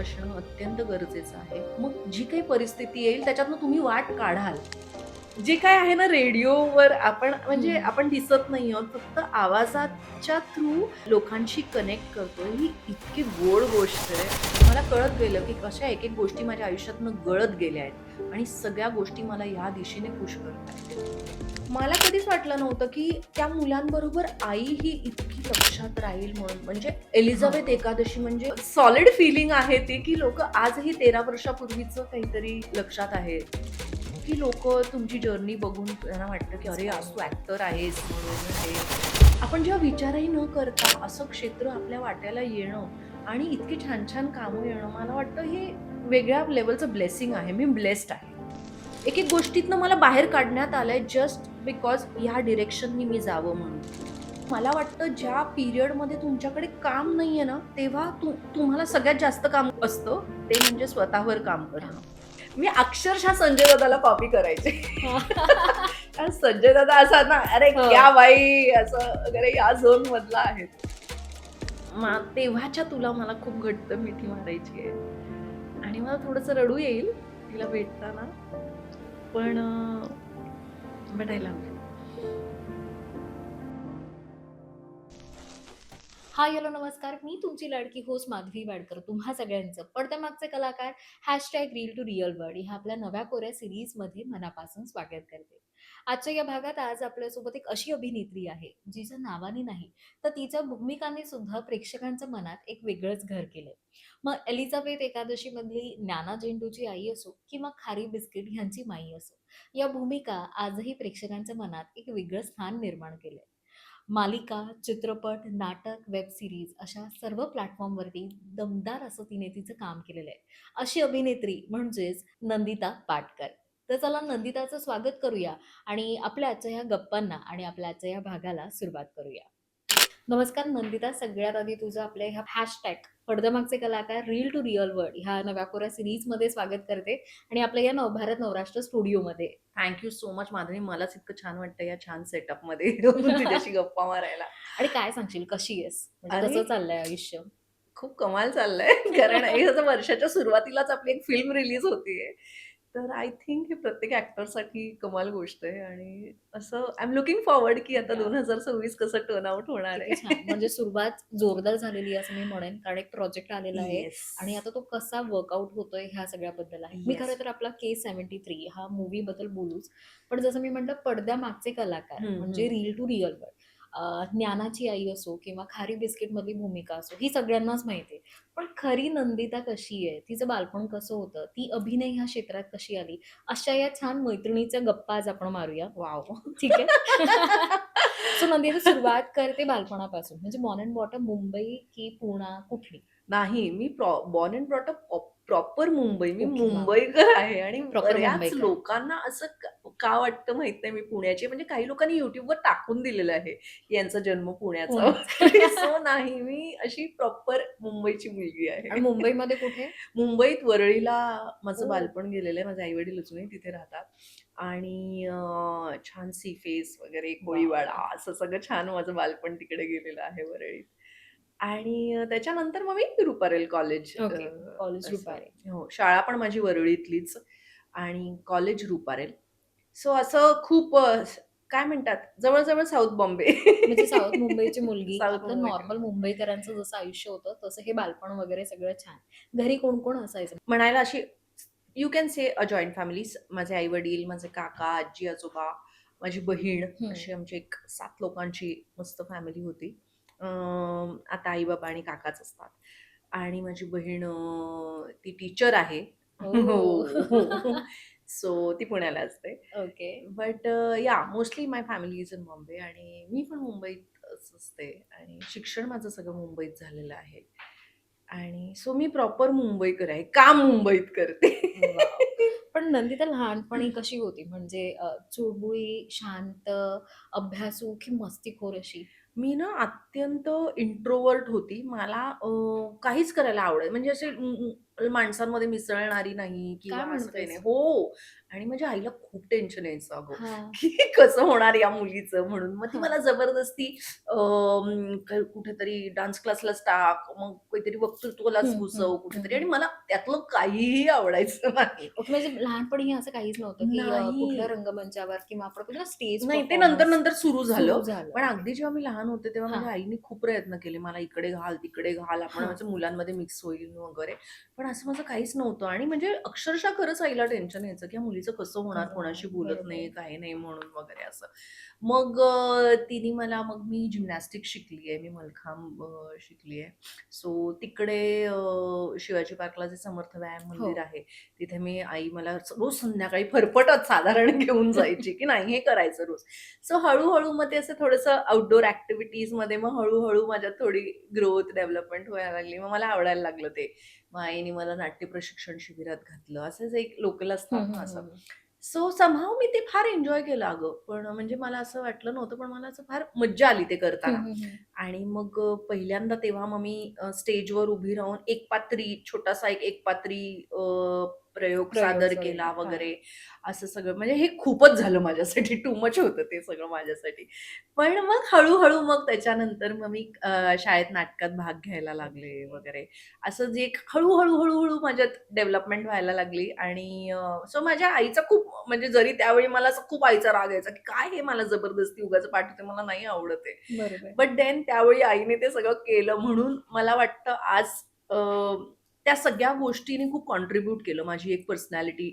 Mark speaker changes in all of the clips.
Speaker 1: असणं अत्यंत गरजेचं आहे. मग जी काही परिस्थिती येईल त्याच्यातनं तुम्ही वाट काढाल. जे काय आहे ना रेडिओवर आपण म्हणजे
Speaker 2: हं.
Speaker 1: आपण दिसत नाही आहोत. फक्त आवाजाच्या थ्रू लोकांशी कनेक्ट करतोय. ही इतकी गोड गोष्ट आहे. मला कळत गेलं, की कशा एक-एक गोष्टी माझ्या आयुष्यातनं गळत गेल्या आहेत आणि सगळ्या गोष्टी मला या दिशेने पुश करतायत. मला कधीच वाटलं नव्हतं, की त्या मुलांबरोबर आई ही इतकी लक्षात राहील म्हणून. म्हणजे
Speaker 2: हां.
Speaker 1: एलिझाबेथ एकादशी म्हणजे सॉलिड फीलिंग आहे ती, की लोकं आजही 13 वर्षापूर्वीचं काहीतरी लक्षात आहे. की लोकं तुमची जर्नी बघून त्यांना वाटतं, की "अरे, आज तू ॲक्टर आहेस" म्हणून हे. आपण जेव्हा विचारही न करता असं क्षेत्र आपल्या वाट्याला येणं आणि इतकी छान-छान कामं येणं, मला वाटतं हे वेगळ्या लेव्हलचं ब्लेसिंग आहे. मी ब्लेस्ड आहे. एक-एक गोष्टीतनं मला बाहेर काढण्यात आलंय जस्ट बिकॉज ह्या डिरेक्शननी मी जावं म्हणून. मला वाटतं ज्या पिरियडमध्ये तुमच्याकडे काम नाहीये ना, तेव्हा तुम्हाला सगळ्यात जास्त काम असतं, ते म्हणजे स्वतःवर काम करणं.
Speaker 2: काम.
Speaker 1: मी अक्षरशः संजय दादाला कॉपी करायचे.
Speaker 2: हां.
Speaker 1: कारण संजय दादा असा ना, "अरे क्या
Speaker 2: हो.
Speaker 1: भाई!" असं वगैरे या झोनमधला आहे तो. तेव्हाच्या तुला मला खूप घट्ट मिठी मारायची आहे आणि मला थोडंसं रडू येईल तिला भेटताना. पण but I love you.
Speaker 2: High, hello, नमस्कार. मी तुमची लाडकी होस्ट माधवी वाडकर. तुम्हा सगळ्यांचं पडद्यामागचे कलाकार #रील टू रिअल वर्ल्ड ह्या आपल्या नव्या कोऱ्या सीरीजमध्ये मनापासून स्वागत करते. आजच्या या भागात आज आपल्यासोबत एक अशी अभिनेत्री आहे, जिच्या नावाने नाही, तर तिच्या भूमिकांनी सुद्धा प्रेक्षकांच्या मनात एक वेगळंच घर केलंय. मग एलिझाबेथ एकादशीमधली ज्ञाना झेंडूची आई असो किंवा खारी बिस्किट ह्यांची माई असो, या भूमिका आजही प्रेक्षकांच्या मनात एक वेगळं स्थान निर्माण केलंय. मालिका, चित्रपट, नाटक, वेब सीरीज अशा सर्व प्लॅटफॉर्मवरती दमदार असं तिने तिचं काम केलेलं आहे. अशी अभिनेत्री म्हणजेच नंदिता पाटकर. तर चला नंदिताचं स्वागत करूया आणि आपल्या आजच्या ह्या गप्पांना आणि आपल्या आजच्या ह्या भागाला सुरुवात करूया. नमस्कार नंदिता, सगळ्यात आधी तुझं आपल्या ह्या पडद्यामागचे कलाकार रील टू रिअल वर्ल्ड ह्या नव्या कोऱ्या सीरीजमध्ये स्वागत करते आणि आपल्या या नवभारत नवराष्ट्र स्टुडिओमध्ये.
Speaker 1: Thank you so much Madhavi. मलाच इतकं छान वाटतं या छान सेटअपमध्ये येऊन तुझ्याशी गप्पा मारायला.
Speaker 2: आणि काय सांगशील कशी आहेस? म्हणजे
Speaker 1: अरे
Speaker 2: कसं चाललंय आयुष्य?
Speaker 1: खूप कमाल चाललंय. कारण हे असं वर्षाच्या सुरुवातीलाच आपली एक फिल्म रिलीज होतीये. तर आय थिंक हे प्रत्येक ॲक्टरसाठी कमाल गोष्ट आहे आणि असं आय एम लुकिंग फॉरवर्ड की आता
Speaker 2: या
Speaker 1: 2026 कसं टर्न आउट होणार
Speaker 2: किती छान!
Speaker 1: आहे.
Speaker 2: म्हणजे सुरुवात जोरदार झालेली आहे असं मी म्हणेन. कारण एक प्रोजेक्ट आलेला आहे
Speaker 1: येस.
Speaker 2: आणि आता तो कसा वर्कआउट होतोय ह्या सगळ्याबद्दल आहे. मी
Speaker 1: येस.
Speaker 2: खरं तर आपला K73 हा मूव्हीबद्दल बोलूच. पण जसं मी म्हटलं पडद्यामागचे कलाकार
Speaker 1: हं,
Speaker 2: म्हणजे
Speaker 1: हं.
Speaker 2: Reel to real world. ज्ञानाची आई असो किंवा खारी बिस्किटमधली भूमिका असो, ही सगळ्यांनाच माहिती आहे. पण खरी नंदिता कशी आहे? तिचं बालपण कसं होतं? ती अभिनय ह्या क्षेत्रात कशी आली? अशा या छान मैत्रिणीच्या गप्पा आज आपण मारूया.
Speaker 1: वॉव!
Speaker 2: ठीक आहे? सो नंदिता सुरुवात करते बालपणापासून. म्हणजे बॉर्न एंड बॉटम मुंबई की पुणा कुठली?
Speaker 1: नाही, मी born and brought up proper Mumbai. मी
Speaker 2: ओके, वॉव!
Speaker 1: मुंबईकर आहे आणि
Speaker 2: प्रॉपर
Speaker 1: बऱ्याच
Speaker 2: मुंबईकर.
Speaker 1: लोकांना असं का वाटतं माहीत नाही मी पुण्याची आहे. म्हणजे काही लोकांनी YouTubeवर टाकून दिलेलं आहे, की यांचा जन्म पुण्याचा
Speaker 2: पुण्यात.
Speaker 1: वगैरे. सो नाही, मी अशी प्रॉपर मुंबईची मुलगी आहे.
Speaker 2: आणि मुंबईमध्ये कुठे?
Speaker 1: मुंबईत वरळीला माझं
Speaker 2: ओह!
Speaker 1: बालपण गेलेलं आहे. माझे आई-वडील अजूनही तिथे राहतात आणि छान सी फेस वगैरे,
Speaker 2: वॉव!
Speaker 1: कोळीवाडा असं सगळं छान माझं बालपण तिकडे गेलेलं आहे वरळीत. आणि त्याच्यानंतर मग मी रुपारेल कॉलेज
Speaker 2: ओके. कॉलेज
Speaker 1: असं
Speaker 2: रुपारे.
Speaker 1: हो, शाळा पण माझी वरळीतलीच आणि कॉलेज रुपारेल. सो असं खूप काय म्हणतात जवळ-जवळ साउथ बॉम्बे.
Speaker 2: म्हणजे साउथ मुंबईची मुलगी.
Speaker 1: साउथ
Speaker 2: आपलं
Speaker 1: मुंबई.
Speaker 2: नॉर्मल मुंबईकरांचं जसं आयुष्य होतं, तसं हे बालपण वगैरे सगळं छान. घरी कोण-कोण असायचं?
Speaker 1: म्हणायला अशी you can say a joint family. माझे आई-वडील, माझे काका, आजी-आजोबा, माझी बहीण
Speaker 2: हं.
Speaker 1: अशी आमची एक 7 लोकांची मस्त फॅमिली होती. आता आई-बाबा आणि काकाच असतात. आणि माझी बहीण ती टीचर आहे.
Speaker 2: ओह!
Speaker 1: हो, हो. सो ती पुण्याला असते.
Speaker 2: ओके.
Speaker 1: बट या mostly my family is in Bombay आणि मी पण मुंबईतच असते आणि शिक्षण माझं सगळं मुंबईत झालेलं आहे. आणि सो मी प्रॉपर मुंबईकर आहे. काम मुंबईत करते.
Speaker 2: वॉव! पण नंदिता लहानपणी कशी होती? म्हणजे चुळबुळी, शांत, अभ्यासू की मस्तीखोर अशी?
Speaker 1: मी ना अत्यंत इंट्रोव्हर्ट होती. मला काहीच करायला आवडेल म्हणजे असे माणसांमध्ये मिसळणारी नाही
Speaker 2: काय
Speaker 1: किंवा असं काही नाही.
Speaker 2: म्हणतेस?
Speaker 1: हो. आणि माझ्या आईला खूप टेन्शन यायचं अगं,
Speaker 2: हां,
Speaker 1: की कसं होणार या मुलीचं म्हणून. मग ती
Speaker 2: हां.
Speaker 1: मला जबरदस्ती कुठेतरी डान्स क्लासलाच टाक, मग काहीतरी वक्तृत्वालाच
Speaker 2: हं, हं,
Speaker 1: घुसव
Speaker 2: हं,
Speaker 1: कुठेतरी आणि
Speaker 2: हं.
Speaker 1: मला त्यातलं काहीही आवडायचं नाही.
Speaker 2: ओके, म्हणजे लहानपणी असं काहीच नव्हतं, की
Speaker 1: नाही.
Speaker 2: कुठल्या रंगमंचावर किंवा आपण बोलतो ना स्टेज
Speaker 1: नाही, ते
Speaker 2: परफॉर्मन्स
Speaker 1: नंतर-नंतर सुरू झालं.
Speaker 2: सुरू झालं.
Speaker 1: पण
Speaker 2: ओके.
Speaker 1: अगदी जेव्हा मी लहान होते, तेव्हा
Speaker 2: हां,
Speaker 1: माझ्या आईने खूप प्रयत्न केले. मला इकडे घाल, तिकडे घाल, आपण
Speaker 2: हां.
Speaker 1: माझ्या मुलांमध्ये मिक्स होईल वगैरे. पण असं माझं काहीच नव्हतं आणि म्हणजे अक्षरशः खरंच आईला टेन्शन यायचं, की या मुलीचं कसं होणार,
Speaker 2: कसं होणार?
Speaker 1: कोणाशी बोलत
Speaker 2: बरोबर.
Speaker 1: नाही, काही नाही म्हणून वगैरे असं. मग तिने मला मग मी जिम्नॅस्टिक्स शिकली आहे, मी मलखांब शिकली आहे. सो तिकडे शिवाजी पार्कला जे समर्थ व्यायाम
Speaker 2: हो.
Speaker 1: मंदिर आहे, तिथे मी आई मला रोज संध्याकाळी फरफटत साधारण घेऊन जायची, की नाही हे करायचं रोज. सो हळू-हळू मग ते असं थोडंसं आउटडोर ॲक्टिव्हिटीजमध्ये मग हळू-हळू माझ्यात थोडी ग्रोथ, डेव्हलपमेंट व्हायला लागली. मग मला आवडायला लागलं ते. मग आईने मला नाट्य प्रशिक्षण शिबिरात घातलं. असेच एक लोकल
Speaker 2: हं,
Speaker 1: असतात ना
Speaker 2: हं,
Speaker 1: असं.
Speaker 2: हं, हं.
Speaker 1: सो समहाऊ मी ते फार एन्जॉय केलं अगं. पण म्हणजे मला असं वाटलं नव्हतं, पण मला असं फार मज्जा आली ते
Speaker 2: हं,
Speaker 1: करताना.
Speaker 2: हं, हं.
Speaker 1: आणि मग पहिल्यांदा तेव्हा मग मी स्टेजवर उभी राहून एकपात्री छोटासा एक एकपात्री प्रयोग
Speaker 2: प्रयोग
Speaker 1: सादर
Speaker 2: वगैरे.
Speaker 1: केला
Speaker 2: हां.
Speaker 1: वगैरे असं सगळं. म्हणजे हे खूपच झालं माझ्यासाठी, टू मच होतं ते सगळं माझ्यासाठी. पण मग हळू-हळू मग त्याच्यानंतर मग मी शाळेत नाटकात भाग घ्यायला लागले
Speaker 2: ओके.
Speaker 1: वगैरे. असं जे एक हळू-हळू, हळू-हळू माझ्यात डेव्हलपमेंट व्हायला लागली आणि सो माझ्या आईचा खूप म्हणजे जरी त्यावेळी मला असं खूप आईचा राग यायचा, की "काय हे मला जबरदस्ती उगाच पाठवते, मला नाही आवडत आहे."
Speaker 2: बरोबर.
Speaker 1: बट देन त्यावेळी आईने ते सगळं केलं म्हणून मला वाटतं आज अ, त्या सगळ्या गोष्टींनी खूप कॉन्ट्रिब्यूट केलं माझी एक पर्सनॅलिटी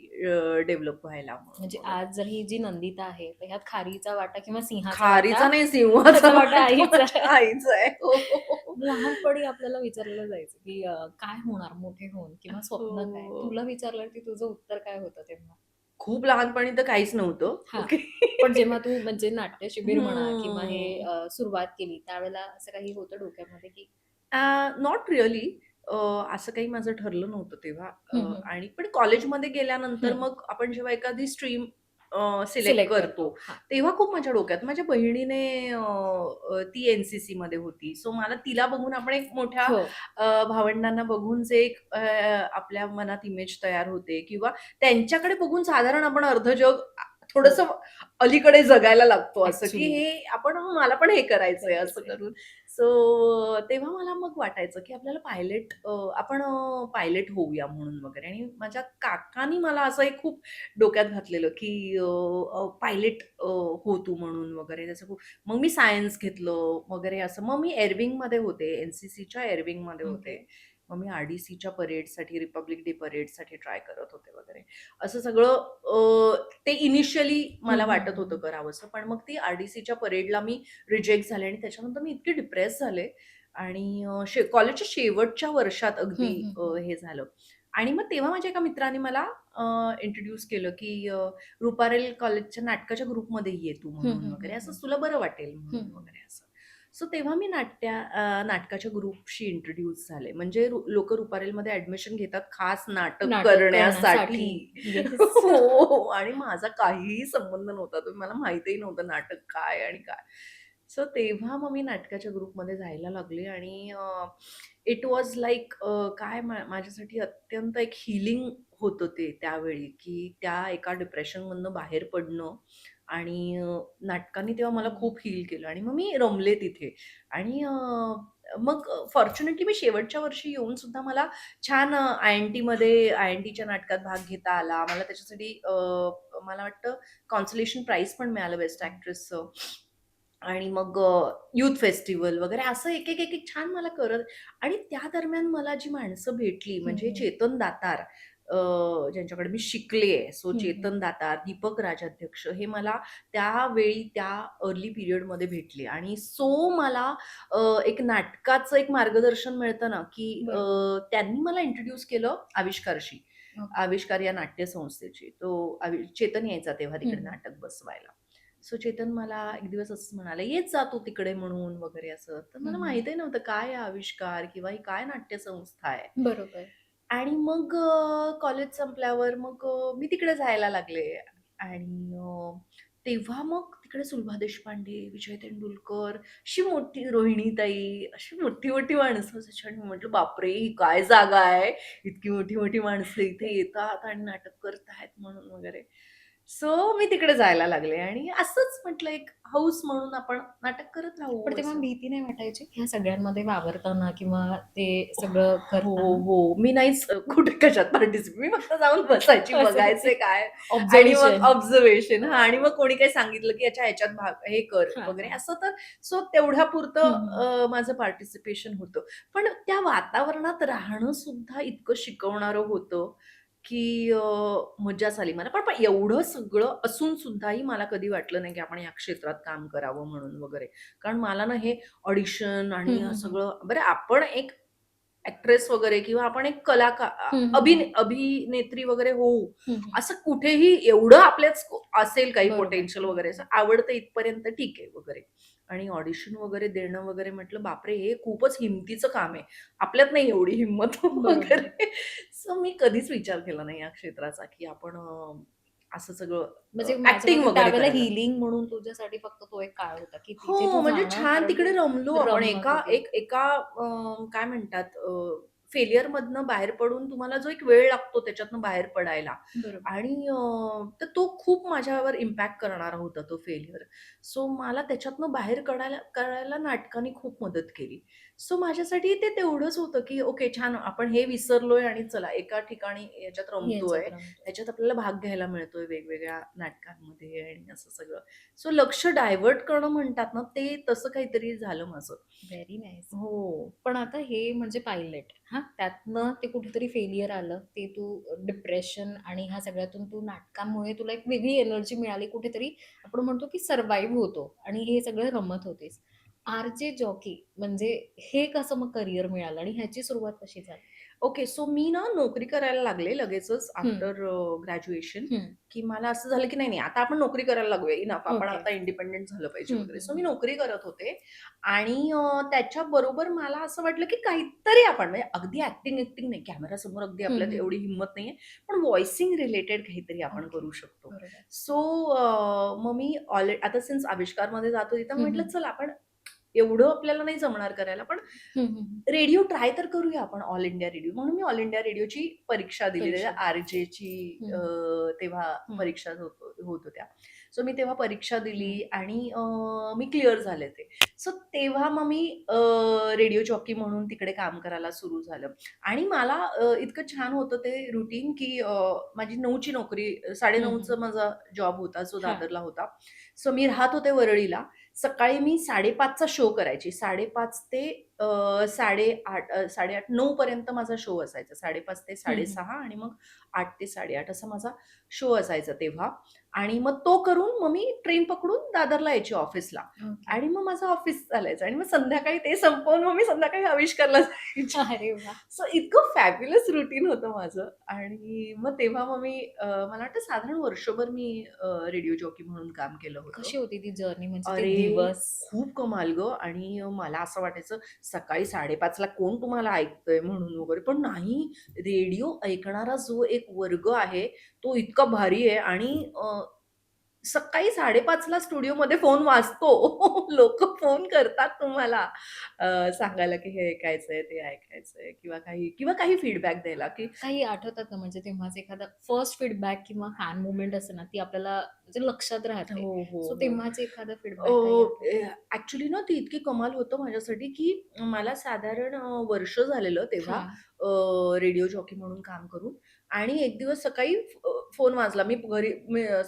Speaker 1: डेव्हलप व्हायला म्हणून
Speaker 2: म्हणजे
Speaker 1: वगैरे.
Speaker 2: आज जर ही जी नंदिता आहे, तर ह्यात खारीचा वाटा किंवा सिंहाचा वाटा
Speaker 1: खारीचा नाही सिंहाचा
Speaker 2: ह्याचा वाटा
Speaker 1: वाटा
Speaker 2: आईचा आहे.
Speaker 1: माझ्या आईचा आहे. हो, हो, हो.
Speaker 2: लहानपणी आपल्याला विचारलं जायचं, की काय होणार मोठे होऊन किंवा स्वप्न काय?
Speaker 1: हो.
Speaker 2: तुला विचारलं की तुझं उत्तर काय होतं तेव्हा?
Speaker 1: खूप लहानपणी तर काहीच नव्हतं.
Speaker 2: हां.
Speaker 1: ओके.
Speaker 2: पण जेव्हा तू म्हणजे नाट्य शिबिर म्हणा किंवा हे
Speaker 1: हम्म.
Speaker 2: सुरुवात केली, त्यावेळेला असं काही होतं डोक्यामध्ये, की
Speaker 1: नॉट रिअली. असं काही माझं ठरलं नव्हतं तेव्हा.
Speaker 2: हं, हं.
Speaker 1: आणि पण कॉलेजमध्ये गेल्यानंतर
Speaker 2: हं.
Speaker 1: मग आपण जेव्हा एखादी स्ट्रीम सिलेक्ट
Speaker 2: सिलेक्ट
Speaker 1: करतो,
Speaker 2: करतो. हां.
Speaker 1: तेव्हा खूप माझ्या डोक्यात माझ्या बहिणीने ती एन-सी-सीमध्ये होती. सो मला तिला बघून आपण एक मोठ्या
Speaker 2: हो.
Speaker 1: भावंडांना बघून जे एक आपल्या मनात इमेज तयार होते किंवा त्यांच्याकडे बघून साधारण आपण अर्ध जग
Speaker 2: हो.
Speaker 1: थोडंसं अलीकडे जगायला लागतो असं, की
Speaker 2: ॲक्चुअली.
Speaker 1: हे आपण मला पण हे करायचंय असं
Speaker 2: करायचंय.
Speaker 1: करून. सो तेव्हा मला मग वाटायचं, की आपल्याला आपण पायलट होऊया म्हणून वगैरे आणि माझ्या काकांनी मला असं एक खूप डोक्यात घातलेलं, की पायलट हो तू म्हणून वगैरे त्याचं खूप मग मी सायन्स घेतलं वगैरे असं. मग मी एअरविंगमध्ये होते, एन-सी-सीच्या एअरविंगमध्ये
Speaker 2: ओके.
Speaker 1: होते. मग मी आर-डी-सीच्या परेडसाठी, रिपब्लिक डे परेडसाठी ट्राय करत होते वगैरे. असं सगळं ते इनिशियली
Speaker 2: हं,
Speaker 1: मला
Speaker 2: हं,
Speaker 1: वाटत
Speaker 2: हं,
Speaker 1: होतं
Speaker 2: हं.
Speaker 1: करावंसं. पण मग ती आर-डी-सीच्या परेडला मी रिजेक्ट झाले आणि त्याच्यानंतर मी इतकी डिप्रेस झाले आणि कॉलेजच्या शेवटच्या वर्षात
Speaker 2: हं,
Speaker 1: अगदी
Speaker 2: हं, हं.
Speaker 1: हे झालं आणि मग तेव्हा माझ्या एका मित्राने मला इंट्रोड्यूस केलं, की रुपारेल कॉलेजच्या नाटकाच्या ग्रुपमध्ये ये तू
Speaker 2: हं,
Speaker 1: म्हणून
Speaker 2: हं,
Speaker 1: वगैरे,
Speaker 2: हं, हं.
Speaker 1: असं तुला बरं वाटेल
Speaker 2: हं,
Speaker 1: म्हणून
Speaker 2: हं.
Speaker 1: वगैरे असं. सो तेव्हा मी नाटकाच्या ग्रुपशी इंट्रोड्यूस झाले. म्हणजे लोकं रुपारेलमध्ये ॲडमिशन घेतात खास नाटक
Speaker 2: नाटक
Speaker 1: करण्यासाठी.
Speaker 2: करण्यासाठी. येस.
Speaker 1: हो आणि माझा काहीही संबंध नव्हता. तर मला माहितीही नव्हतं नाटक काय आणि काय. सो तेव्हा मग मी नाटकाच्या ग्रुपमध्ये जायला लागले आणि इट वॉज लाइक काय माझ्यासाठी अत्यंत एक हीलिंग होतं ते त्यावेळी, की त्या एका डिप्रेशनमधनं बाहेर पडणं आणि नाटकांनी तेव्हा मला
Speaker 2: हं.
Speaker 1: खूप हील केलं आणि मग मी रमले तिथे आणि मग फॉर्च्युनेटली मी शेवटच्या वर्षी येऊन सुद्धा मला छान आय-एन-टीच्या नाटकात भाग घेता आला. मला त्याच्यासाठी मला वाटतं कॉन्सोलेशन प्राइज पण मिळालं बेस्ट एक्ट्रेसचं. आणि मग यूथ फेस्टिव्हल वगैरे असं एक छान मला करत आणि त्या दरम्यान मला जी माणसं भेटली
Speaker 2: हं,
Speaker 1: म्हणजे
Speaker 2: हं.
Speaker 1: चेतन दातार ज्यांच्याकडे मी शिकले. सो
Speaker 2: हं, हं.
Speaker 1: चेतन दातार, दीपक राजाध्यक्ष हे मला त्यावेळी त्या अर्ली पिरियडमध्ये भेटले आणि सो मला एक नाटकाचं एक मार्गदर्शन मिळतं ना, की
Speaker 2: बरोबर.
Speaker 1: त्यांनी मला इंट्रोड्यूस केलं आविष्कारशी.
Speaker 2: ओके.
Speaker 1: आविष्कार या नाट्यसंस्थेची. तो चेतन यायचा तेव्हा
Speaker 2: हं,
Speaker 1: तिकडे
Speaker 2: हं.
Speaker 1: नाटक बसवायला. सो चेतन मला एक दिवस असंच म्हणाला, "येत जा तू तिकडे" म्हणून वगैरे असं. तर
Speaker 2: हं,
Speaker 1: मला
Speaker 2: हं.
Speaker 1: माहीतही नव्हतं काय आहे आविष्कार किंवा ही काय नाट्यसंस्था आहे.
Speaker 2: बरोबर.
Speaker 1: आणि मग कॉलेज संपल्यावर मग मी तिकडे जायला लागले आणि तेव्हा मग तिकडे सुलभा देशपांडे, विजय तेंडुलकर, अशी मोठी रोहिणीताई, अशी मोठी-मोठी माणसं असायची आणि म्हटलं, "बापरे! ही काय जागा आहे? इतकी मोठी-मोठी माणसं इथे येतात आणि नाटक करतायत" म्हणून वगैरे. सो मी तिकडे जायला लागले आणि असंच म्हटलं एक हौस म्हणून आपण नाटक करत
Speaker 2: पण
Speaker 1: राहू
Speaker 2: तेव्हा
Speaker 1: असं.
Speaker 2: भीती नाही वाटायची ह्या सगळ्यांमध्ये वावरताना किंवा ते सगळं
Speaker 1: हो,
Speaker 2: करताना?
Speaker 1: हो. मी नाहीच कुठे कशात पार्टिसिपेट मी फक्त जाऊन बसायची,
Speaker 2: बसायचे.
Speaker 1: बघायचे काय आणि मग
Speaker 2: ऑब्झर्वेशन.
Speaker 1: ऑब्झर्वेशन हां आणि मग कोणी काही सांगितलं, की अच्छा ह्याच्यात भाग हे कर
Speaker 2: हां,
Speaker 1: वगैरे
Speaker 2: हां.
Speaker 1: असं तर सो तेवढ्यापुरतं
Speaker 2: हं, हं.
Speaker 1: माझं पार्टिसिपेशन होतं. पण त्या वातावरणात राहणं सुद्धा इतकं शिकवणारं होतं, की मज्जाच आली मला. पण पण एवढं सगळं असून सुद्धाही मला कधी वाटलं नाही, की आपण या क्षेत्रात काम करावं म्हणून वगैरे. कारण मला ना हे ऑडिशन
Speaker 2: हं,
Speaker 1: आणि
Speaker 2: हं, हं.
Speaker 1: सगळं बरं आपण एक एक्ट्रेस वगैरे किंवा आपण एक
Speaker 2: हं, हं, हं.
Speaker 1: अभिनेत्री वगैरे होऊ.
Speaker 2: हं, हं.
Speaker 1: असं कुठेही एवढं आपल्यात असेल काही
Speaker 2: बरोबर.
Speaker 1: पोटेन्शियल
Speaker 2: हं,
Speaker 1: वगैरे असं
Speaker 2: हं.
Speaker 1: आवडतं इथपर्यंत ठीक आहे वगैरे. आणि ऑडिशन वगैरे देणं वगैरे म्हटलं बापरे! हे खूपच हिमतीचं काम आहे. आपल्यात नाही एवढी हिंमत
Speaker 2: बरोबर.
Speaker 1: वगैरे. सो मी कधीच विचार केला नाही या क्षेत्राचा, की आपण असं सगळं
Speaker 2: म्हणजे माझ्या
Speaker 1: ॲक्टिंग
Speaker 2: मते
Speaker 1: वगैरे
Speaker 2: त्यावेळेला
Speaker 1: करायला.
Speaker 2: हीलिंग म्हणून तुझ्यासाठी फक्त तो एक काळ होता, की तिथे तू
Speaker 1: हो, म्हणजे
Speaker 2: जाणं
Speaker 1: छान
Speaker 2: कारण
Speaker 1: तिकडे
Speaker 2: तू
Speaker 1: रमलो आपण
Speaker 2: रमत होती.
Speaker 1: एका काय म्हणतात फेल्युअरमधनं बाहेर पडून तुम्हाला जो एक वेळ लागतो त्याच्यातनं बाहेर पडायला
Speaker 2: बरोबर.
Speaker 1: आणि तर तो खूप माझ्यावर इम्पॅक्ट करणारा होता तो फेल्युअर. सो मला त्याच्यातनं बाहेर काढायला नाटकाने खूप मदत केली. सो माझ्यासाठी ते तेवढंच होतं, की ओके छान आपण हे विसरलोय आणि चला एका ठिकाणी याच्यात रमतोय.
Speaker 2: ह्याच्यात रमतोय.
Speaker 1: ह्याच्यात आपल्याला भाग घ्यायला मिळतोय वेगवेगळ्या नाटकांमध्ये आणि असं सगळं. सो लक्ष डायव्हर्ट करणं म्हणतात ना, ते तसं काहीतरी झालं माझं.
Speaker 2: Very nice.
Speaker 1: हो.
Speaker 2: पण आता हे म्हणजे पायलट हां, त्यातनं ते कुठेतरी फेल्युअर आलं. ते तू डिप्रेशन आणि ह्या सगळ्यातून तू नाटकांमुळे तुला एक वेगळी एनर्जी मिळाली. कुठेतरी आपण म्हणतो की सर्व्हाईव्ह होतो आणि हे सगळं रमत होतीस. आर-जे जॉकी म्हणजे हे कसं मग करियर मिळालं आणि ह्याची सुरुवात कशी झाली?
Speaker 1: ओके. सो मी ना नोकरी करायला लागले लगेचच
Speaker 2: हं,
Speaker 1: आफ्टर ग्रॅज्युएशन,
Speaker 2: हं.
Speaker 1: की मला असं झालं की नाही, नाही आता आपण नोकरी करायला लागूया. इनफ आपण
Speaker 2: ओके.
Speaker 1: आता इंडिपेंडंट झालं पाहिजे
Speaker 2: हं,
Speaker 1: वगैरे.
Speaker 2: हं,
Speaker 1: सो मी
Speaker 2: हं.
Speaker 1: नोकरी करत होते आणि त्याच्याबरोबर मला असं वाटलं की काहीतरी आपण म्हणजे अगदी ॲक्टिंग नाही, कॅमेरासमोर अगदी
Speaker 2: हं,
Speaker 1: आपल्यात
Speaker 2: हं,
Speaker 1: एवढी
Speaker 2: हं.
Speaker 1: हिंमत नाहीये. पण व्हॉइसिंग रिलेटेड काहीतरी आपण
Speaker 2: ओके.
Speaker 1: करू शकतो.
Speaker 2: बरोबर.
Speaker 1: सो मग मी आता सिन्स आविष्कारमध्ये जात होती, तर
Speaker 2: हं,
Speaker 1: म्हटलं
Speaker 2: हं.
Speaker 1: चला आपण एवढं आपल्याला नाही जमणार करायला, पण
Speaker 2: हं, हं, हं.
Speaker 1: रेडिओ ट्राय तर करूया आपण ऑल इंडिया रेडिओ. म्हणून मी ऑल इंडिया रेडिओची परीक्षा दिली.
Speaker 2: परीक्षा दिली.
Speaker 1: आर-जेची
Speaker 2: हं, हं.
Speaker 1: तेव्हा
Speaker 2: हं,
Speaker 1: परीक्षा होत होत्या. सो मी तेव्हा परीक्षा दिली
Speaker 2: हं.
Speaker 1: आणि मी क्लिअर झाले ते. सो तेव्हा मग मी रेडिओ जॉकी म्हणून तिकडे काम करायला सुरू झालं आणि मला इतकं छान होतं ते रुटीन, की माझी 9ची नोकरी
Speaker 2: हं, हं.
Speaker 1: 9:30चा माझा जॉब होता, जो
Speaker 2: हां.
Speaker 1: दादरला होता. सो मी राहत होते वरळीला. सकाळी मी 5:30चा शो करायची. 5:30 ते 8:30 9 पर्यंत माझा शो असायचा. 5:30 ते
Speaker 2: हं, हं.
Speaker 1: 6:30 आणि मग 8 ते 8:30 असा माझा शो असायचा तेव्हा. आणि मग तो करून मग मी ट्रेन पकडून दादरला यायची ऑफिसला.
Speaker 2: ओके.
Speaker 1: आणि मग माझं ऑफिस चालायचं आणि मग संध्याकाळी ते संपवून मग मी संध्याकाळी आविष्कारला जायची.
Speaker 2: अरे वाह!
Speaker 1: सो इतकं फॅब्युलस रुटीन होतं माझं आणि मग तेव्हा मग मी मला वाटतं साधारण वर्षभर मी रेडिओ जॉकी म्हणून काम केलं होतं.
Speaker 2: कशी होती ती जर्नी म्हणजे ते
Speaker 1: अरे,
Speaker 2: दिवस?
Speaker 1: खूप कमाल गं आणि मला असं वाटायचं सकाळी 5:30 ला कोण तुम्हाला ऐकतंय म्हणून वगैरे. पण नाही, रेडिओ ऐकणारा जो एक वर्ग आहे, तो इतका भारी आहे आणि सकाळी 5:30 ला स्टुडिओमध्ये फोन वाजतो. लोकं फोन करतात तुम्हाला सांगायला, की हे ऐकायचंय, ते ऐकायचंय किंवा काही फीडबॅक द्यायला, की
Speaker 2: काही आठवतात का म्हणजे तेव्हाच एखादा फर्स्ट फीडबॅक किंवा फॅन मूव्हमेंट असते ना, ती आपल्याला म्हणजे लक्षात राहते.
Speaker 1: हो, हो,
Speaker 2: सो
Speaker 1: हो.
Speaker 2: तेव्हाचे एखादा
Speaker 1: अ,
Speaker 2: फीडबॅक काही आठवतो?
Speaker 1: ॲक्चुअली ना, ती इतकी कमाल होतं माझ्यासाठी, की मला साधारण वर्ष झालेलं तेव्हा
Speaker 2: हां.
Speaker 1: रेडिओ जॉकी म्हणून काम करून आणि एक दिवस सकाळी फोन वाजला. मी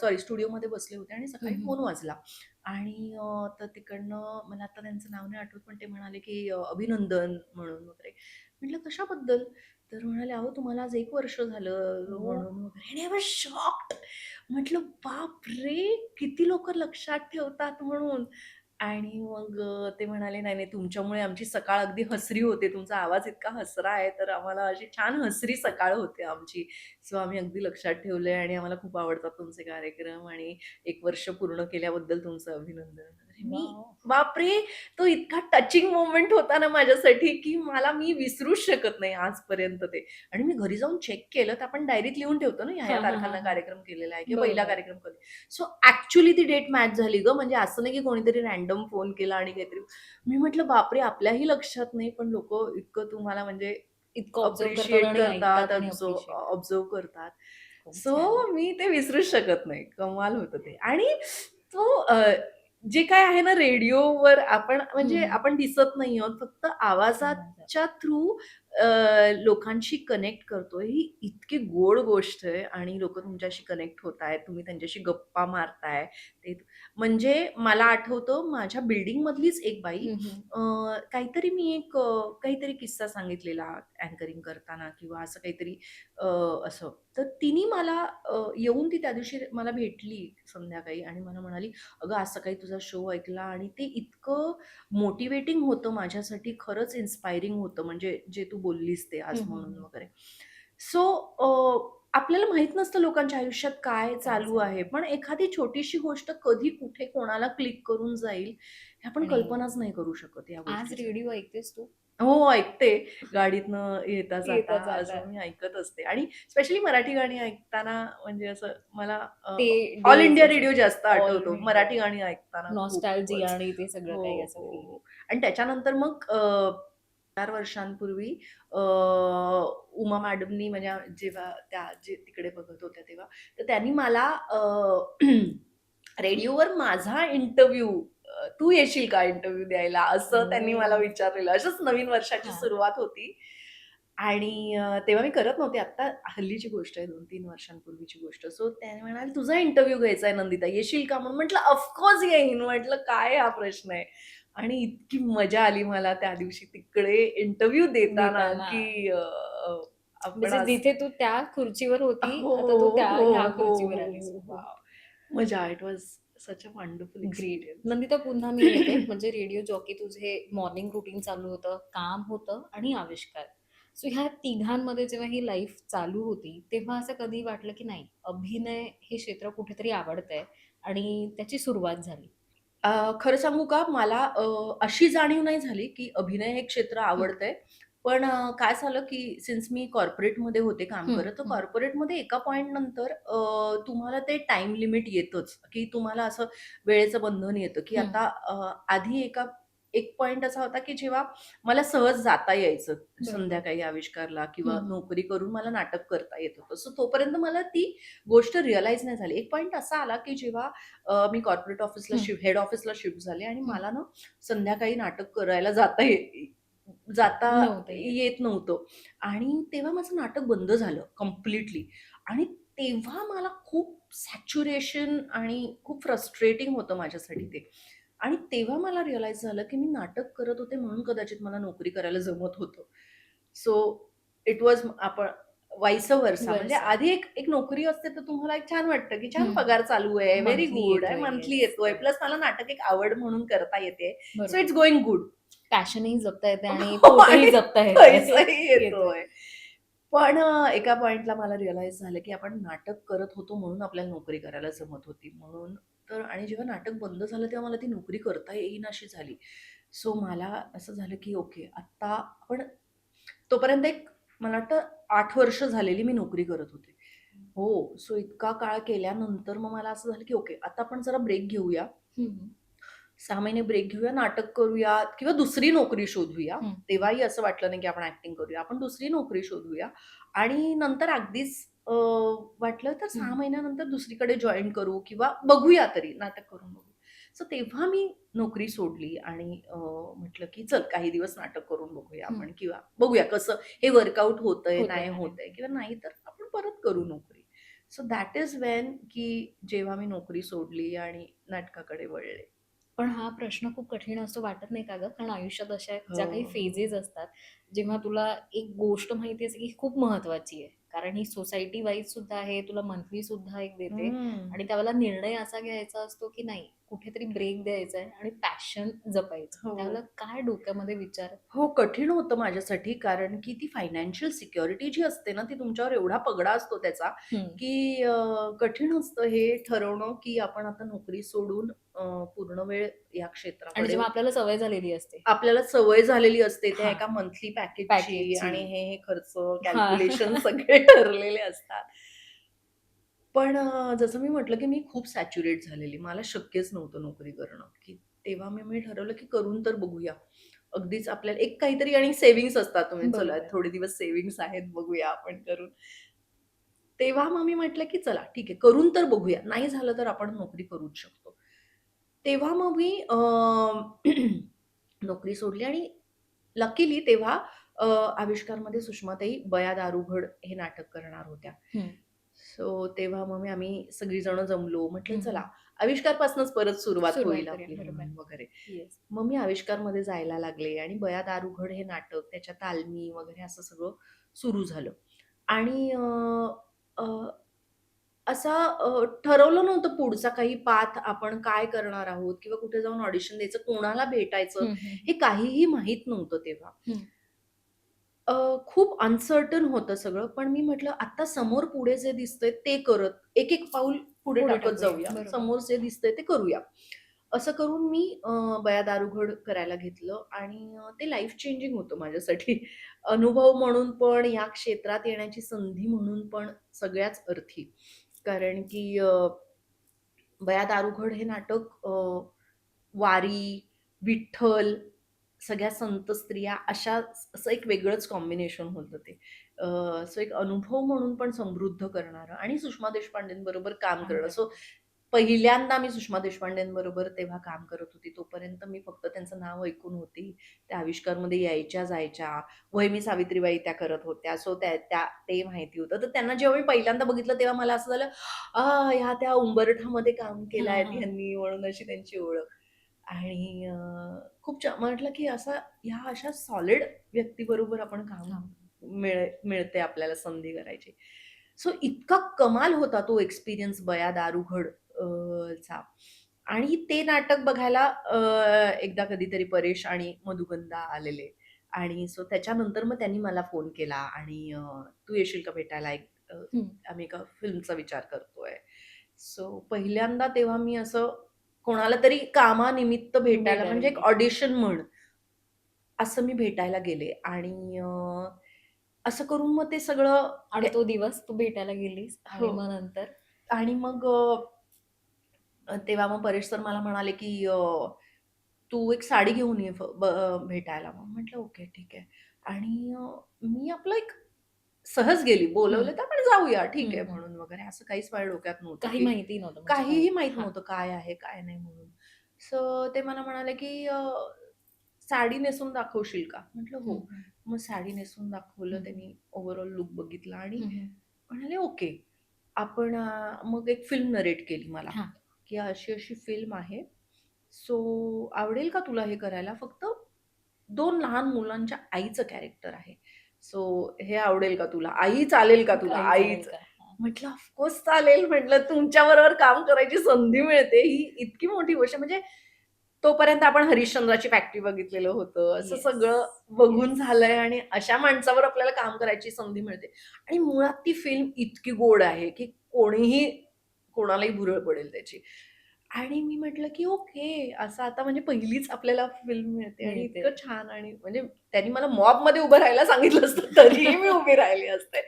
Speaker 1: सॉरी स्टुडिओमध्ये बसले होते आणि
Speaker 2: हं,
Speaker 1: सकाळी
Speaker 2: हं,
Speaker 1: फोन
Speaker 2: हं.
Speaker 1: वाजला आणि तर तिकडनं मला आता त्यांचं नाव नाही आठवत, पण ते म्हणाले, की अभिनंदन म्हणून वगैरे. म्हटलं कशाबद्दल? तर म्हणाले, "अहो तुम्हाला आज 1 वर्ष झालं
Speaker 2: ओह!
Speaker 1: म्हणून वगैरे." आणि आय वाज शॉक्ड. म्हटलं, "बापरे! किती लोकं लक्षात ठेवतात म्हणून." आणि मग ते म्हणाले, "नाही, नाही, तुमच्यामुळे आमची सकाळ अगदी हसरी होते. तुमचा आवाज इतका हसरा आहे, तर आम्हाला अशी छान हसरी सकाळ होते आमची. सो आम्ही अगदी लक्षात ठेवलंय आणि आम्हाला खूप आवडतात तुमचे कार्यक्रम आणि 1 वर्ष पूर्ण केल्याबद्दल तुमचं अभिनंदन." मी
Speaker 2: वॉव!
Speaker 1: बापरे! तो इतका टचिंग मोमेंट होता ना माझ्यासाठी, की मी विसरूच शकत नाही आजपर्यंत ते. आणि मी घरी जाऊन चेक केलं, तर आपण डायरीत लिहून ठेवतो ना, ह्या-ह्या
Speaker 2: हां, हां, हां,
Speaker 1: तारखांना
Speaker 2: हां.
Speaker 1: कार्यक्रम केलेला आहे किंवा पहिला
Speaker 2: बरोबर.
Speaker 1: कार्यक्रम कधी. सो ॲक्चुअली ती डेट मॅच झाली गं. म्हणजे असं नाही की कोणीतरी रँडम फोन केला आणि काहीतरी. मी म्हटलं, बापरे! आपल्याही लक्षात नाही, पण लोकं इतकं तुम्हाला म्हणजे
Speaker 2: इतकं ऑब्झर्व्ह करतात
Speaker 1: अप्रिशिएट
Speaker 2: आणि
Speaker 1: करतात,
Speaker 2: ऐकतात आणि अप्रिशिएट करतात.
Speaker 1: ऑब्झर्व्ह करतात.
Speaker 2: खूप
Speaker 1: सो
Speaker 2: छान.
Speaker 1: मी ते विसरूच शकत नाही. कमाल होतं ते. आणि तो जे काय आहे ना रेडिओवर आपण
Speaker 2: हं,
Speaker 1: म्हणजे
Speaker 2: हं.
Speaker 1: आपण दिसत नाही आहोत. फक्त
Speaker 2: आवाजात.
Speaker 1: आवाजाच्या थ्रू लोकांशी कनेक्ट करतोय. ही इतकी गोड गोष्ट आहे आणि लोकं तुमच्याशी कनेक्ट होतायत. तुम्ही त्यांच्याशी गप्पा मारताय. ते म्हणजे मला आठवतं माझ्या बिल्डिंगमधलीच एक बाई
Speaker 2: हं, हं.
Speaker 1: काहीतरी मी काहीतरी किस्सा सांगितलेला अँकरिंग करताना किंवा असं काहीतरी अ, असं. तर तिने मला येऊन ती त्या दिवशी मला भेटली संध्याकाळी आणि मला म्हणाली, "अगं आज सकाळी तुझा शो ऐकला आणि ते इतकं मोटिव्हेटिंग होतं माझ्यासाठी. खरंच इन्स्पायरिंग होतं म्हणजे जे तू बोललीस ते
Speaker 2: हं,
Speaker 1: आज
Speaker 2: हं,
Speaker 1: म्हणून
Speaker 2: हं.
Speaker 1: वगैरे." सो आपल्याला माहीत नसतं लोकांच्या आयुष्यात काय
Speaker 2: काय
Speaker 1: चालू आहे.
Speaker 2: चाललंय?
Speaker 1: पण एखादी छोटीशी गोष्ट कधी, कुठे, कोणाला क्लिक करून जाईल, हे आपण
Speaker 2: आणि
Speaker 1: कल्पनाच नाही करू शकत या
Speaker 2: आज
Speaker 1: गोष्टीच्या.
Speaker 2: रेडिओ ऐकतेस तू?
Speaker 1: हो, ऐकते. गाडीतनं येता-जाता
Speaker 2: येता-जाता.
Speaker 1: असं मी ऐकत असते आणि स्पेशली मराठी गाणी ऐकताना म्हणजे असं मला
Speaker 2: ते
Speaker 1: ऑल
Speaker 2: डेज
Speaker 1: इंडिया
Speaker 2: असं
Speaker 1: रेडिओ जास्त
Speaker 2: ऑल
Speaker 1: आठवतो.
Speaker 2: इंडिया
Speaker 1: मराठी गाणी ऐकताना
Speaker 2: नॉस्टॅल्जिया
Speaker 1: खूपच.
Speaker 2: आणि ते सगळं
Speaker 1: हो,
Speaker 2: काही असं
Speaker 1: हो,
Speaker 2: फील.
Speaker 1: हो. आणि त्याच्यानंतर मग 4 वर्षांपूर्वी उमा मॅडमनी म्हणजे जेव्हा त्या जे तिकडे बघत होत्या तेव्हा, तर त्यांनी मला रेडिओवर माझा इंटरव्ह्यू "तू येशील का इंटरव्ह्यू द्यायला?" असं त्यांनी मला
Speaker 2: ओह!
Speaker 1: विचारलेलं. अशीच नवीन वर्षाची
Speaker 2: हां.
Speaker 1: सुरुवात होती आणि तेव्हा मी करत नव्हते. आत्ता हल्लीची गोष्ट आहे 2-3 वर्षांपूर्वीची गोष्ट. सो त्याने म्हणाले, "तुझा इंटरव्ह्यू घ्यायचा आहे नंदिता, येशील का?" म्हणून म्हटलं, "ऑफ येईन." म्हटलं, "काय हा प्रश्न आहे?" आणि इतकी मजा आली मला त्या दिवशी तिकडे इंटरव्ह्यू देताना,
Speaker 2: देताना
Speaker 1: की अ, आपण
Speaker 2: म्हणजे
Speaker 1: असं
Speaker 2: जिथे तू त्या खुर्चीवर होती,
Speaker 1: हो,
Speaker 2: आता तू
Speaker 1: हो,
Speaker 2: ह्या
Speaker 1: हो,
Speaker 2: खुर्चीवर
Speaker 1: हो,
Speaker 2: आलीस.
Speaker 1: हो, हो.
Speaker 2: वॉव!
Speaker 1: मजा. It was such a wonderful
Speaker 2: great.
Speaker 1: Experience.
Speaker 2: Nandita पुन्हा मी येते. म्हणजे रेडिओ जॉकी तुझे मॉर्निंग रुटीन चालू होतं, काम होतं आणि आविष्कार. सो ह्या तिघांमध्ये जेव्हा ही लाईफ चालू होती, तेव्हा असं कधी वाटलं की नाही, अभिनय हे क्षेत्र कुठेतरी आवडतंय आणि त्याची सुरुवात झाली?
Speaker 1: खरं सांगू का मला अशी जाणीव नाही झाली, की अभिनय हे क्षेत्र
Speaker 2: हं,
Speaker 1: आवडतंय. पण काय झालं, की सिन्स मी कॉर्पोरेटमध्ये होते काम
Speaker 2: हं,
Speaker 1: करत, तर
Speaker 2: हं,
Speaker 1: कॉर्पोरेटमध्ये एका पॉइंट नंतर तुम्हाला ते टाईम लिमिट येतंच, की तुम्हाला असं वेळेचं बंधन येतं, की
Speaker 2: हं,
Speaker 1: आता आधी एक पॉइंट असा होता, की जेव्हा मला सहज जाता यायचं
Speaker 2: बरोबर.
Speaker 1: संध्याकाळी आविष्कारला किंवा
Speaker 2: हं,
Speaker 1: नोकरी करून मला नाटक करता येत होतं. सो तोपर्यंत मला ती गोष्ट रिअलाईज नाही झाली. एक पॉइंट असा आला, की जेव्हा मी कॉर्पोरेट ऑफिसला
Speaker 2: हं,
Speaker 1: हेड ऑफिसला शिफ्ट झाले आणि
Speaker 2: हं.
Speaker 1: मला ना संध्याकाळी नाटक करायला जाता
Speaker 2: नव्हतं येत.
Speaker 1: येत नव्हतं आणि तेव्हा माझं नाटक बंद झालं कंप्लीटली आणि तेव्हा मला खूप सॅच्युरेशन आणि खूप फ्रस्ट्रेटिंग होतं माझ्यासाठी ते. आणि तेव्हा मला रिअलाईज झालं, की मी नाटक करत होते म्हणून कदाचित मला नोकरी करायला जमत होतं. सो इट वॉज आपण व्हाईस वर्सा म्हणजे
Speaker 2: वर्षा.
Speaker 1: आधी एक एक नोकरी असते तर तुम्हाला एक छान वाटतं, की छान
Speaker 2: हं.
Speaker 1: पगार चालू आहे, व्हेरी
Speaker 2: मंथली
Speaker 1: गुड आहे,
Speaker 2: येतोय.
Speaker 1: मंथली
Speaker 2: येस,
Speaker 1: येतोय. Plus
Speaker 2: correct.
Speaker 1: मला नाटक एक आवड म्हणून करता येते. सो
Speaker 2: बरोबर.
Speaker 1: It's going good.
Speaker 2: पॅशनही जपता येते आणि
Speaker 1: हो
Speaker 2: पोटही
Speaker 1: आणि
Speaker 2: जपता येतंय.
Speaker 1: पैसाही
Speaker 2: येतोय.
Speaker 1: येतोय. पण एका पॉइंटला मला रिअलाईज झालं, की आपण नाटक करत होतो म्हणून आपल्याला नोकरी करायला जमत होती. म्हणून तर आणि जेव्हा नाटक बंद झालं तेव्हा मला ती नोकरी करता येईनाशी झाली. सो मला असं झालं, की ओके आता आपण तोपर्यंत एक मला वाटतं 8 वर्ष झालेली मी नोकरी करत होते. हो. सो इतका काळ केल्यानंतर मग मला असं झालं, की ओके आता आपण जरा ब्रेक घेऊया.
Speaker 2: हं, हं.
Speaker 1: 6 महिने ब्रेक घेऊया, नाटक करूया किंवा दुसरी नोकरी शोधूया.
Speaker 2: हं,
Speaker 1: तेव्हाही असं वाटलं नाही, की आपण ॲक्टिंग करूया. आपण दुसरी नोकरी शोधूया आणि नंतर अगदीच वाटलं तर
Speaker 2: हं.
Speaker 1: 6 महिन्यानंतर दुसरीकडे जॉइन करू किंवा बघूया तरी नाटक करून बघू. सो तेव्हा मी नोकरी सोडली आणि म्हटलं, की चल काही दिवस नाटक करून बघूया
Speaker 2: हं.
Speaker 1: आपण किंवा बघूया कसं हे वर्कआउट होतंय,
Speaker 2: होतंय
Speaker 1: नाही
Speaker 2: का नाही?
Speaker 1: होतंय किंवा नाही तर आपण परत करू नोकरी. सो दॅट इज व्हेन की जेव्हा मी नोकरी सोडली आणि नाटकाकडे वळले.
Speaker 2: पण हा प्रश्न खूप कठीण असतो वाटत नाही का गं? कारण आयुष्यात अशा
Speaker 1: हो,
Speaker 2: ज्या काही फेजेस
Speaker 1: हो.
Speaker 2: असतात, जेव्हा तुला एक गोष्ट माहिती असते की खूप महत्त्वाची आहे. कारण ही सोसायटी वाईज सुद्धा आहे, तुला मंथली सुद्धा एक देते
Speaker 1: हं.
Speaker 2: आणि त्यावेळेला निर्णय असा घ्यायचा असतो की नाही कुठेतरी ब्रेक द्यायचा आहे आणि पॅशन जपायचं.
Speaker 1: हो.
Speaker 2: त्यावेळेला काय डोक्यामध्ये विचार?
Speaker 1: हो, कठीण होतं माझ्यासाठी कारण की ती फायनान्शियल सिक्युरिटी जी असते ना, ती तुमच्यावर एवढा पगडा असतो त्याचा,
Speaker 2: हं.
Speaker 1: की कठीण असतं हे ठरवणं, की आपण आता नोकरी सोडून पूर्ण वेळ या
Speaker 2: आणि
Speaker 1: क्षेत्राकडे
Speaker 2: जेव्हा आपल्याला सवय झालेली असते
Speaker 1: आपल्याला सवय झालेली असते त्या
Speaker 2: हां,
Speaker 1: एका मंथली पॅकेजची
Speaker 2: पॅकेजची.
Speaker 1: आणि हे खर्च,
Speaker 2: हां.
Speaker 1: कॅल्क्युलेशन सगळे ठरलेले असतात. पण जसं मी म्हटलं, की मी खूप सॅच्युरेट झालेली. मला शक्यच नव्हतं नोकरी करणं, की तेव्हा मी ठरवलं, की करून तर बघूया. अगदीच आपल्याला एक काहीतरी आणि सेव्हिंग्ज असतात. तुम्ही चला
Speaker 2: बरोबर.
Speaker 1: थोडे दिवस सेव्हिंग्ज आहेत, बघूया आपण करून. तेव्हा मग मी म्हटलं, की चला ठीक आहे, करून तर बघूया. नाही झालं तर आपण नोकरी करूच शकतो. तेव्हा मग मी नोकरी सोडली आणि लकीली तेव्हा आविष्कारमध्ये सुषमाताई बया दारुगड हे नाटक करणार होत्या.
Speaker 2: हं,
Speaker 1: सो तेव्हा मग आम्ही सगळीजण जमलो. म्हटलं
Speaker 2: हं,
Speaker 1: चला
Speaker 2: हं.
Speaker 1: आविष्कारपासूनच परत सुरुवात
Speaker 2: सुरुवात
Speaker 1: होईल
Speaker 2: करूया.
Speaker 1: आपली
Speaker 2: बरोबर.
Speaker 1: म्हणून वगैरे.
Speaker 2: येस.
Speaker 1: मग मी आविष्कारमध्ये जायला लागले आणि बया दारुगड हे नाटक, त्याच्या तालमी वगैरे असं सगळं सुरू झालं. आणि अ, असा ठरवलं नव्हतं पुढचा काही पाथ आपण काय करणार आहोत किंवा कुठे जाऊन ऑडिशन द्यायचं, कोणाला भेटायचं,
Speaker 2: हं, हं,
Speaker 1: हे काहीही माहीत नव्हतं तेव्हा.
Speaker 2: हं.
Speaker 1: खूप अनसर्टन होतं सगळं. पण मी म्हटलं आता समोर पुढे जे दिसतंय ते करत एक-एक पाऊल पुढे
Speaker 2: पुढे
Speaker 1: टाकत
Speaker 2: टाकूया.
Speaker 1: जाऊया.
Speaker 2: बरोबर.
Speaker 1: समोर जे दिसतंय ते करूया. असं करून मी बया दारुगड करायला घेतलं आणि ते लाईफ चेंजिंग होतं माझ्यासाठी. अनुभव म्हणून पण, या क्षेत्रात येण्याची संधी म्हणून पण सगळ्याच अर्थी. कारण की बया दारुगड हे नाटक वारी, विठ्ठल, सगळ्या संत स्त्रिया अशा असं एक वेगळंच कॉम्बिनेशन होतं ते. सो एक अनुभव म्हणून पण समृद्ध करणारं आणि सुषमा देशपांडेंबरोबर काम
Speaker 2: काम
Speaker 1: करणं.
Speaker 2: करत.
Speaker 1: सो पहिल्यांदा मी सुषमा देशपांडेंबरोबर तेव्हा काम करत होती. तोपर्यंत मी फक्त त्यांचं नाव ऐकून होती. त्या आविष्कारमध्ये यायच्या, जायच्या. वहिनी सावित्रीबाई त्या करत होत्या. सो त्या त्या ते माहिती होतं. तर त्यांना जेव्हा मी पहिल्यांदा बघितलं तेव्हा मला असं झालं, ह्या त्या उंबरठ्यामध्ये काम
Speaker 2: हां,
Speaker 1: केलंय
Speaker 2: हां.
Speaker 1: ह्यांनी म्हणून अशी त्यांची ओळख. आणि खूप म्हटलं की असा ह्या अशा सॉलिड व्यक्तीबरोबर आपण काम
Speaker 2: काम.
Speaker 1: मिळते आपल्याला संधी करायची. सो इतका कमाल होता तो एक्सपिरियन्स बया दारुगड चा. आणि ते नाटक बघायला एकदा कधीतरी परेश आणि मधुगंधा आलेले आणि सो त्याच्यानंतर मग त्यांनी मला फोन केला आणि "तू येशील का भेटायला?
Speaker 2: हं.
Speaker 1: आम्ही एका फिल्मचा विचार करतोय." सो पहिल्यांदा तेव्हा मी असं कोणाला तरी कामानिमित्त भेटायला
Speaker 2: भेटायला
Speaker 1: म्हणजे एक
Speaker 2: गेली.
Speaker 1: ऑडिशन म्हण, असं मी भेटायला गेले आणि असं करून मग ते सगळं
Speaker 2: आणि तो दिवस तू भेटायला गेलीस
Speaker 1: हो.
Speaker 2: आणि मग नंतर
Speaker 1: आणि मग तेव्हा मग परेश सर मला म्हणाले, की "तू एक साडी घेऊन ये भेटायला." मग म्हटलं, "ओके, ठीक आहे." आणि मी आपलं एक सहज गेली.
Speaker 2: हं,
Speaker 1: बोलवलं तर आपण जाऊया, ठीक
Speaker 2: हं,
Speaker 1: आहे
Speaker 2: हं.
Speaker 1: म्हणून वगैरे. असं काहीच माझ्या डोक्यात नव्हतं,
Speaker 2: काही
Speaker 1: की
Speaker 2: माहिती नव्हतं म्हणजे काय?
Speaker 1: काहीही माहीत
Speaker 2: हां.
Speaker 1: नव्हतं काय आहे, काय नाही म्हणून. सो ते मला म्हणाले, की "साडी नेसून दाखवशील का?" म्हटलं,
Speaker 2: हं,
Speaker 1: "हो."
Speaker 2: हं.
Speaker 1: मग साडी नेसून दाखवलं
Speaker 2: हं, हं.
Speaker 1: त्यांनी. ओव्हरऑल लूक बघितला आणि
Speaker 2: हं, हं.
Speaker 1: म्हणाले, "ओके." आपण मग एक फिल्म नरेट केली मला,
Speaker 2: हां.
Speaker 1: की अशी-अशी फिल्म आहे. सो आवडेल का तुला हे करायला? फक्त 2 लहान मुलांच्या आईचं कॅरेक्टर आहे. सो हे आवडेल का तुला? आई चालेल का तुला?
Speaker 2: काही चालेल
Speaker 1: आईचं.
Speaker 2: का? हां.
Speaker 1: म्हटलं ऑफकोर्स चालेल. म्हटलं तुमच्याबरोबर काम करायची संधी मिळते ही इतकी मोठी गोष्ट म्हणजे तोपर्यंत आपण हरिश्चंद्राची फॅक्टरी बघितलेलं होतं. असं
Speaker 2: येस.
Speaker 1: सगळं बघून
Speaker 2: येस.
Speaker 1: झालंय आणि अशा माणसावर आपल्याला काम करायची संधी मिळते. आणि मुळात ती फिल्म इतकी गोड आहे, की कोणीही कोणालाही भुरळ पडेल त्याची. आणि मी म्हटलं, की ओके, असं आता म्हणजे पहिलीच आपल्याला फिल्म मिळते आणि
Speaker 2: मिळते.
Speaker 1: इतकं छान आणि म्हणजे त्यांनी मला मॉबमध्ये उभं राहायला सांगितलं असतं तरीही मी उभी राहिली असते.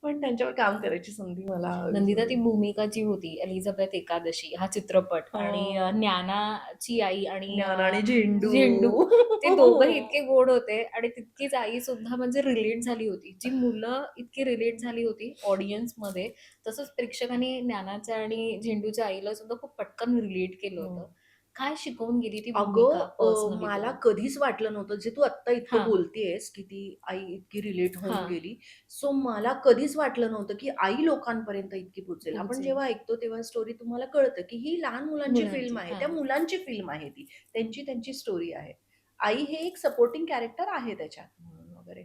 Speaker 1: पण त्यांच्यावर काम करायची संधी मला
Speaker 2: नंदिता ती
Speaker 1: जुळली.
Speaker 2: भूमिका जी होती एलिझाबेथ एकादशी हा चित्रपट आणि
Speaker 1: हं.
Speaker 2: ज्ञानाची आई आणि
Speaker 1: ज्ञान आणि झेंडू.
Speaker 2: झेंडू ते दोघंही इतके गोड होते आणि तितकीच आई सुद्धा म्हणजे रिलेट झाली होती. जी मुलं इतकी रिलेट झाली होती ऑडियन्समध्ये, तसंच प्रेक्षकांनी ज्ञानाच्या आणि झेंडूच्या आईला सुद्धा खूप पटकन रिलेट केलं
Speaker 1: हं.
Speaker 2: होतं. काय शिकवून गेली ती
Speaker 1: अगं,
Speaker 2: भूमिका पर्सनली
Speaker 1: मला
Speaker 2: तुला?
Speaker 1: कधीच वाटलं नव्हतं, जे तू आत्ता इतकं
Speaker 2: हां,
Speaker 1: बोलतीयेस, की ती आई इतकी रिलेट होऊन
Speaker 2: हां.
Speaker 1: गेली. सो मला कधीच वाटलं नव्हतं, की आई लोकांपर्यंत इतकी पोहोचेल. आपण
Speaker 2: पोहोचेल.
Speaker 1: जेव्हा ऐकतो तेव्हा स्टोरी तुम्हाला कळतं, की ही लहान मुलांची फिल्म
Speaker 2: मुलांची.
Speaker 1: आहे. त्या
Speaker 2: हां.
Speaker 1: मुलांची फिल्म आहे ती. त्यांची स्टोरी आहे. आई हे एक सपोर्टिंग कॅरेक्टर आहे त्याच्यात म्हणून वगैरे.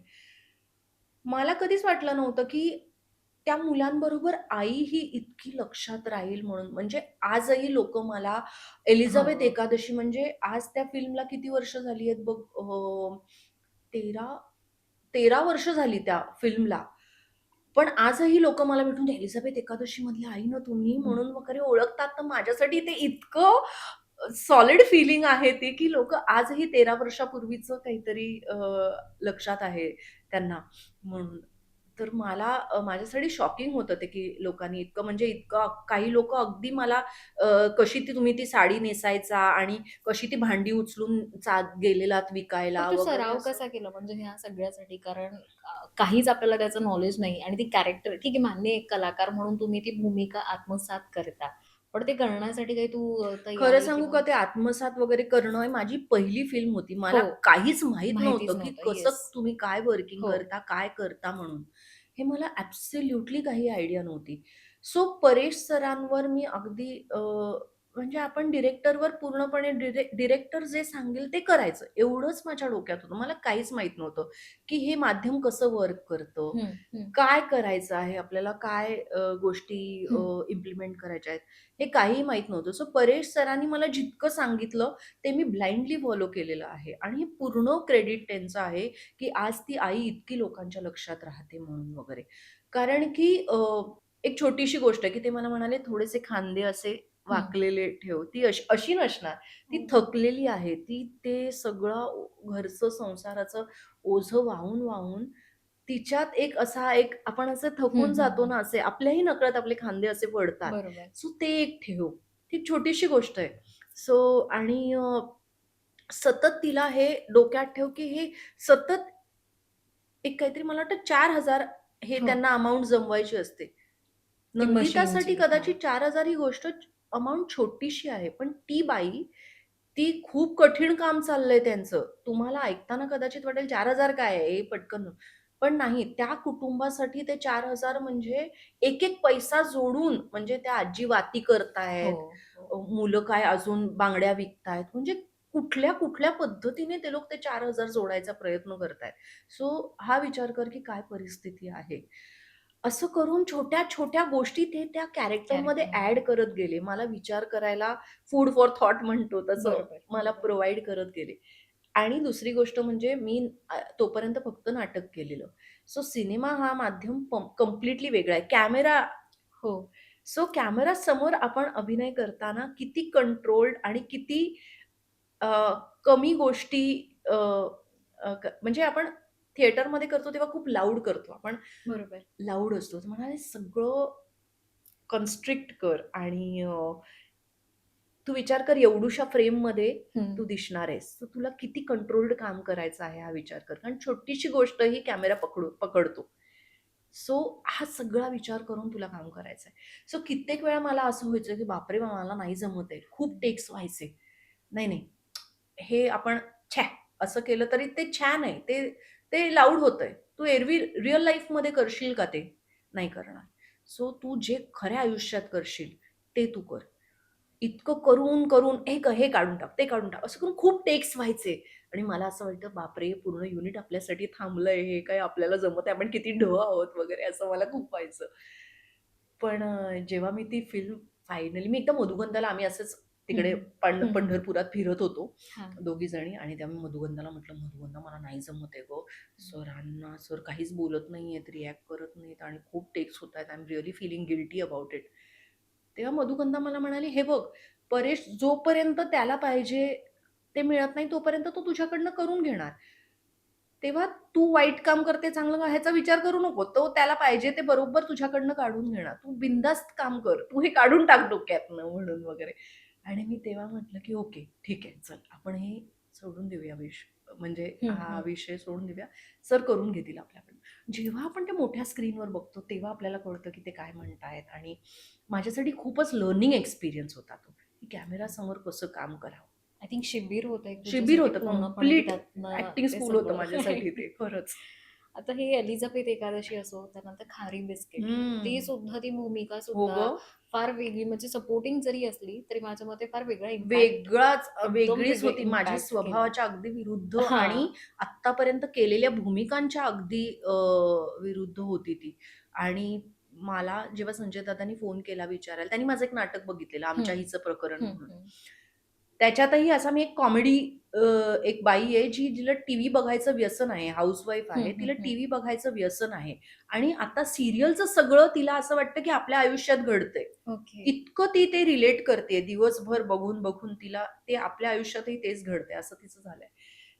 Speaker 1: मला कधीच वाटलं नव्हतं, की त्या मुलांबरोबर आई ही इतकी लक्षात राहील म्हणून. म्हणजे आजही लोकं मला एलिझाबेथ
Speaker 2: हां.
Speaker 1: एकादशी म्हणजे आज त्या फिल्मला किती वर्ष झाली आहेत बघ 13 13 वर्ष झाली त्या फिल्मला. पण आजही लोकं मला भेटून एलिझाबेथ एकादशीमधली आई ना तुम्ही
Speaker 2: हं.
Speaker 1: म्हणून वगैरे ओळखतात. तर माझ्यासाठी ते इतकं सॉलिड फीलिंग आहे ते, की लोकं आजही 13 वर्षापूर्वीचं काहीतरी लक्षात आहे त्यांना म्हणून. तर मला माझ्यासाठी शॉकिंग होतं ते, की लोकांनी इतकं म्हणजे इतकं काही लोकं अगदी मला कशी ती तुम्ही ती साडी नेसायचा आणि कशी ती भांडी उचलून गेलेलात
Speaker 2: मग
Speaker 1: विकायला
Speaker 2: तू
Speaker 1: वगैरे
Speaker 2: सराव
Speaker 1: असं.
Speaker 2: कसा केला म्हणजे ह्या सगळ्यासाठी? कारण काहीच आपल्याला त्याचं नॉलेज नाही आणि ती कॅरेक्टर ठीक आहे मान्य आहे, एक कलाकार म्हणून तुम्ही ती भूमिका आत्मसात करता. पण ते करण्यासाठी काही तू
Speaker 1: खरं
Speaker 2: तयारी
Speaker 1: सांगू
Speaker 2: किंवा
Speaker 1: का ते आत्मसात वगैरे करणं ही माझी पहिली फिल्म होती.
Speaker 2: हो,
Speaker 1: मला काहीच माहीत
Speaker 2: माहितीच
Speaker 1: नव्हतं, की
Speaker 2: नव्हतं.
Speaker 1: कसं
Speaker 2: येस.
Speaker 1: तुम्ही काय वर्किंग
Speaker 2: हो.
Speaker 1: करता, काय करता म्हणून. हे मला ॲब्सोल्युटली काही आयडिया नव्हती. सो परेश सरांवर मी अगदी म्हणजे आपण डिरेक्टरवर पूर्णपणे डिरेक्टर जे सांगेल ते करायचं. एवढंच माझ्या डोक्यात होतं. मला काहीच माहीत नव्हतं, की हे माध्यम कसं वर्क करतं.
Speaker 2: हं, हं,
Speaker 1: काय करायचं आहे आपल्याला, काय गोष्टी
Speaker 2: हं.
Speaker 1: इम्प्लिमेंट करायच्या आहेत. हे काहीही माहीत नव्हतं. सो परेश सरांनी मला जितकं सांगितलं, ते मी ब्लाइंडली फॉलो केलेलं आहे आणि हे पूर्ण क्रेडिट त्यांचं आहे, की आज ती आई इतकी लोकांच्या लक्षात राहते म्हणून वगैरे. कारण की एक छोटीशी गोष्ट आहे, की ते मला म्हणाले, "थोडेसे खांदे असे
Speaker 2: हं.
Speaker 1: वाकलेले ठेव." ती अशी अशी नसणार. ती
Speaker 2: हो.
Speaker 1: थकलेली आहे. ती ते सगळं घरचं, संसाराचं ओझं वाहून तिच्यात एक असा एक आपण असं
Speaker 2: हं,
Speaker 1: थकून
Speaker 2: हं,
Speaker 1: जातो
Speaker 2: हं.
Speaker 1: ना, असे आपल्याही नकळत आपले खांदे असे पडतात.
Speaker 2: बरोबर.
Speaker 1: सो ते एक ठेव. ती छोटीशी गोष्ट आहे. सो आणि सतत तिला हे डोक्यात ठेव, की हे सतत एक काहीतरी मला वाटतं 4,000 हे
Speaker 2: हो.
Speaker 1: त्यांना अमाउंट जमवायची असते.
Speaker 2: ती
Speaker 1: नंदितासाठी
Speaker 2: मशीनची. हां.
Speaker 1: कदाचित 4,000 ही गोष्ट अमाउंट छोटीशी आहे. पण ती बाई, ती खूप कठीण काम चाललंय त्यांचं. तुम्हाला ऐकताना कदाचित वाटेल 4,000 काय आहे? हे पटकन. पण नाही, त्या कुटुंबासाठी ते 4,000 म्हणजे एक-एक पैसा जोडून म्हणजे त्या आजी वाती
Speaker 2: हो,
Speaker 1: करतायत,
Speaker 2: हो.
Speaker 1: मुलं काय अजून बांगड्या विकतायत. म्हणजे कुठल्या पद्धतीने ते लोक ते 4,000 जोडायचा प्रयत्न करतायत. सो हा विचार कर, की काय परिस्थिती आहे. असं करून छोट्या-छोट्या गोष्टी ते त्या कॅरेक्टरमध्ये ॲड
Speaker 2: कॅरेक्टरमध्ये.
Speaker 1: करत गेले. मला विचार करायला फूड फॉर थॉट म्हणतो तसं
Speaker 2: बरोबर,
Speaker 1: मला
Speaker 2: बरोबर.
Speaker 1: प्रोव्हाईड करत गेले. आणि दुसरी गोष्ट म्हणजे मी तोपर्यंत फक्त नाटक केलेलं. सो सिनेमा हा माध्यम कंप्लीटली वेगळा आहे. कॅमेरा
Speaker 2: हो.
Speaker 1: सो कॅमेरासमोर आपण अभिनय करताना किती कंट्रोल्ड आणि किती अ, कमी गोष्टी अ, अ, म्हणजे आपण थिएटरमध्ये करतो तेव्हा खूप लाऊड करतो. आपण
Speaker 2: बरोबर.
Speaker 1: लाऊड असतो. तर म्हणाले सगळं कन्स्ट्रिक्ट कर आणि तू विचार कर एवढूशा फ्रेममध्ये
Speaker 2: हं.
Speaker 1: तू दिसणार आहेस. तर तुला किती कंट्रोल्ड काम करायचं आहे हा विचार कर. कारण छोटीशी गोष्ट ही कॅमेरा पकडतो. सो हा सगळा विचार करून तुला काम करायचं आहे. सो कित्येक वेळा मला असं व्हायचं, की बापरे! मला नाही जमत आहे. खूप टेक्स व्हायचे. नाही, नाही. हे आपण छ्या असं केलं तरी ते छान आहे. ते ते लाऊड होतंय. तू एरवी रिअल लाईफमध्ये करशील का ते? नाही करणार. सो तू जे खऱ्या आयुष्यात करशील ते तू कर. इतकं करून हे काढून टाक, ते काढून टाक. असं करून खूप टेक्स व्हायचे आणि मला असं वाटतं, बापरे! पूर्ण युनिट आपल्यासाठी थांबलंय. हे काय आपल्याला जमत आहे. आपण किती ढ आहोत वगैरे असं मला खूप व्हायचं. पण जेव्हा मी ती फिल्म फायनली मी एकदा मधुगंधाला आम्ही असंच
Speaker 2: हं,
Speaker 1: तिकडे
Speaker 2: हं. हं, हं.
Speaker 1: पंढरपुरात फिरत होतो
Speaker 2: हां.
Speaker 1: दोघी जणी आणि तेव्हा मी मधुगंधाला म्हटलं, "मधुगंधा मला नाही जमत आहे गं. सरांना सर काहीच बोलत नाहीयेत, रिएक्ट करत नाहीत आणि खूप टेक्स होतायत. I am really feeling guilty about it." तेव्हा मधुगंधा मला म्हणाली, "हे बघ, परेश जोपर्यंत त्याला पाहिजे ते मिळत नाही तोपर्यंत तो तुझ्याकडनं करून घेणार. तेव्हा तू वाईट काम करते, चांगलं ह्याचा विचार करू नको. तो त्याला पाहिजे ते बरोबर तुझ्याकडनं काढून घेणार. तू बिनधास्त काम कर. तू हे काढून टाक डोक्यातनं म्हणून वगैरे. आणि मी तेव्हा म्हटलं, की ओके ठीक आहे. चल आपण हे सोडून देऊया म्हणजे
Speaker 2: हं,
Speaker 1: हा
Speaker 2: हं.
Speaker 1: विषय सोडून देऊया. सर करून घेतील आपल्याकडनं. जेव्हा आपण ते मोठ्या स्क्रीनवर बघतो, तेव्हा आपल्याला कळतं, की ते काय म्हणतायत आणि माझ्यासाठी खूपच लर्निंग एक्सपिरियन्स होता तो, की कॅमेरासमोर कसं काम करावं.
Speaker 2: आय थिंक शिबिर होतं एक
Speaker 1: शिबिर
Speaker 2: तुझ्यासाठी
Speaker 1: होतं
Speaker 2: पूर्णपणे, की
Speaker 1: कंप्लीट
Speaker 2: त्यातनं
Speaker 1: ॲक्टिंग
Speaker 2: ते
Speaker 1: स्कूल होतं
Speaker 2: सगळं
Speaker 1: माझ्यासाठी ते खरंच.
Speaker 2: आता ही एलिझाबेथ एकादशी असो, त्यानंतर खारी बिस्किट,
Speaker 1: हं.
Speaker 2: ती सुद्धा ती भूमिका
Speaker 1: हो
Speaker 2: सुद्धा
Speaker 1: गं.
Speaker 2: फार वेगळी म्हणजे सपोर्टिंग जरी असली, तरी माझ्या मते फार वेगळा इम्पॅक्ट एकदम
Speaker 1: वेगळीच
Speaker 2: वेगळे
Speaker 1: होती. माझ्या
Speaker 2: इम्पॅक्ट केला.
Speaker 1: स्वभावाच्या अगदी विरुद्ध आणि
Speaker 2: हां.
Speaker 1: आत्तापर्यंत केलेल्या भूमिकांच्या अगदी विरुद्ध होती ती. आणि मला जेव्हा संजय दादांनी फोन केला विचारायला, त्यांनी माझं एक नाटक बघितलेलं, आमच्या हिचं प्रकरण
Speaker 2: हं,
Speaker 1: म्हणून.
Speaker 2: हं.
Speaker 1: त्याच्यातही असा मी एक कॉमेडी एक बाई आहे, जिला टीव्ही बघायचं व्यसन आहे, हाउसवाईफ
Speaker 2: हं,
Speaker 1: आहे.
Speaker 2: हं,
Speaker 1: तिला
Speaker 2: हं.
Speaker 1: टीव्ही बघायचं व्यसन आहे आणि आता सीरियलचं सगळं तिला असं वाटतं, की आपल्या आयुष्यात घडतंय.
Speaker 2: ओके.
Speaker 1: इतकं ती ते रिलेट करते दिवसभर बघून तिला ते आपल्या आयुष्यातही तेच घडतंय असं तिचं झालंय.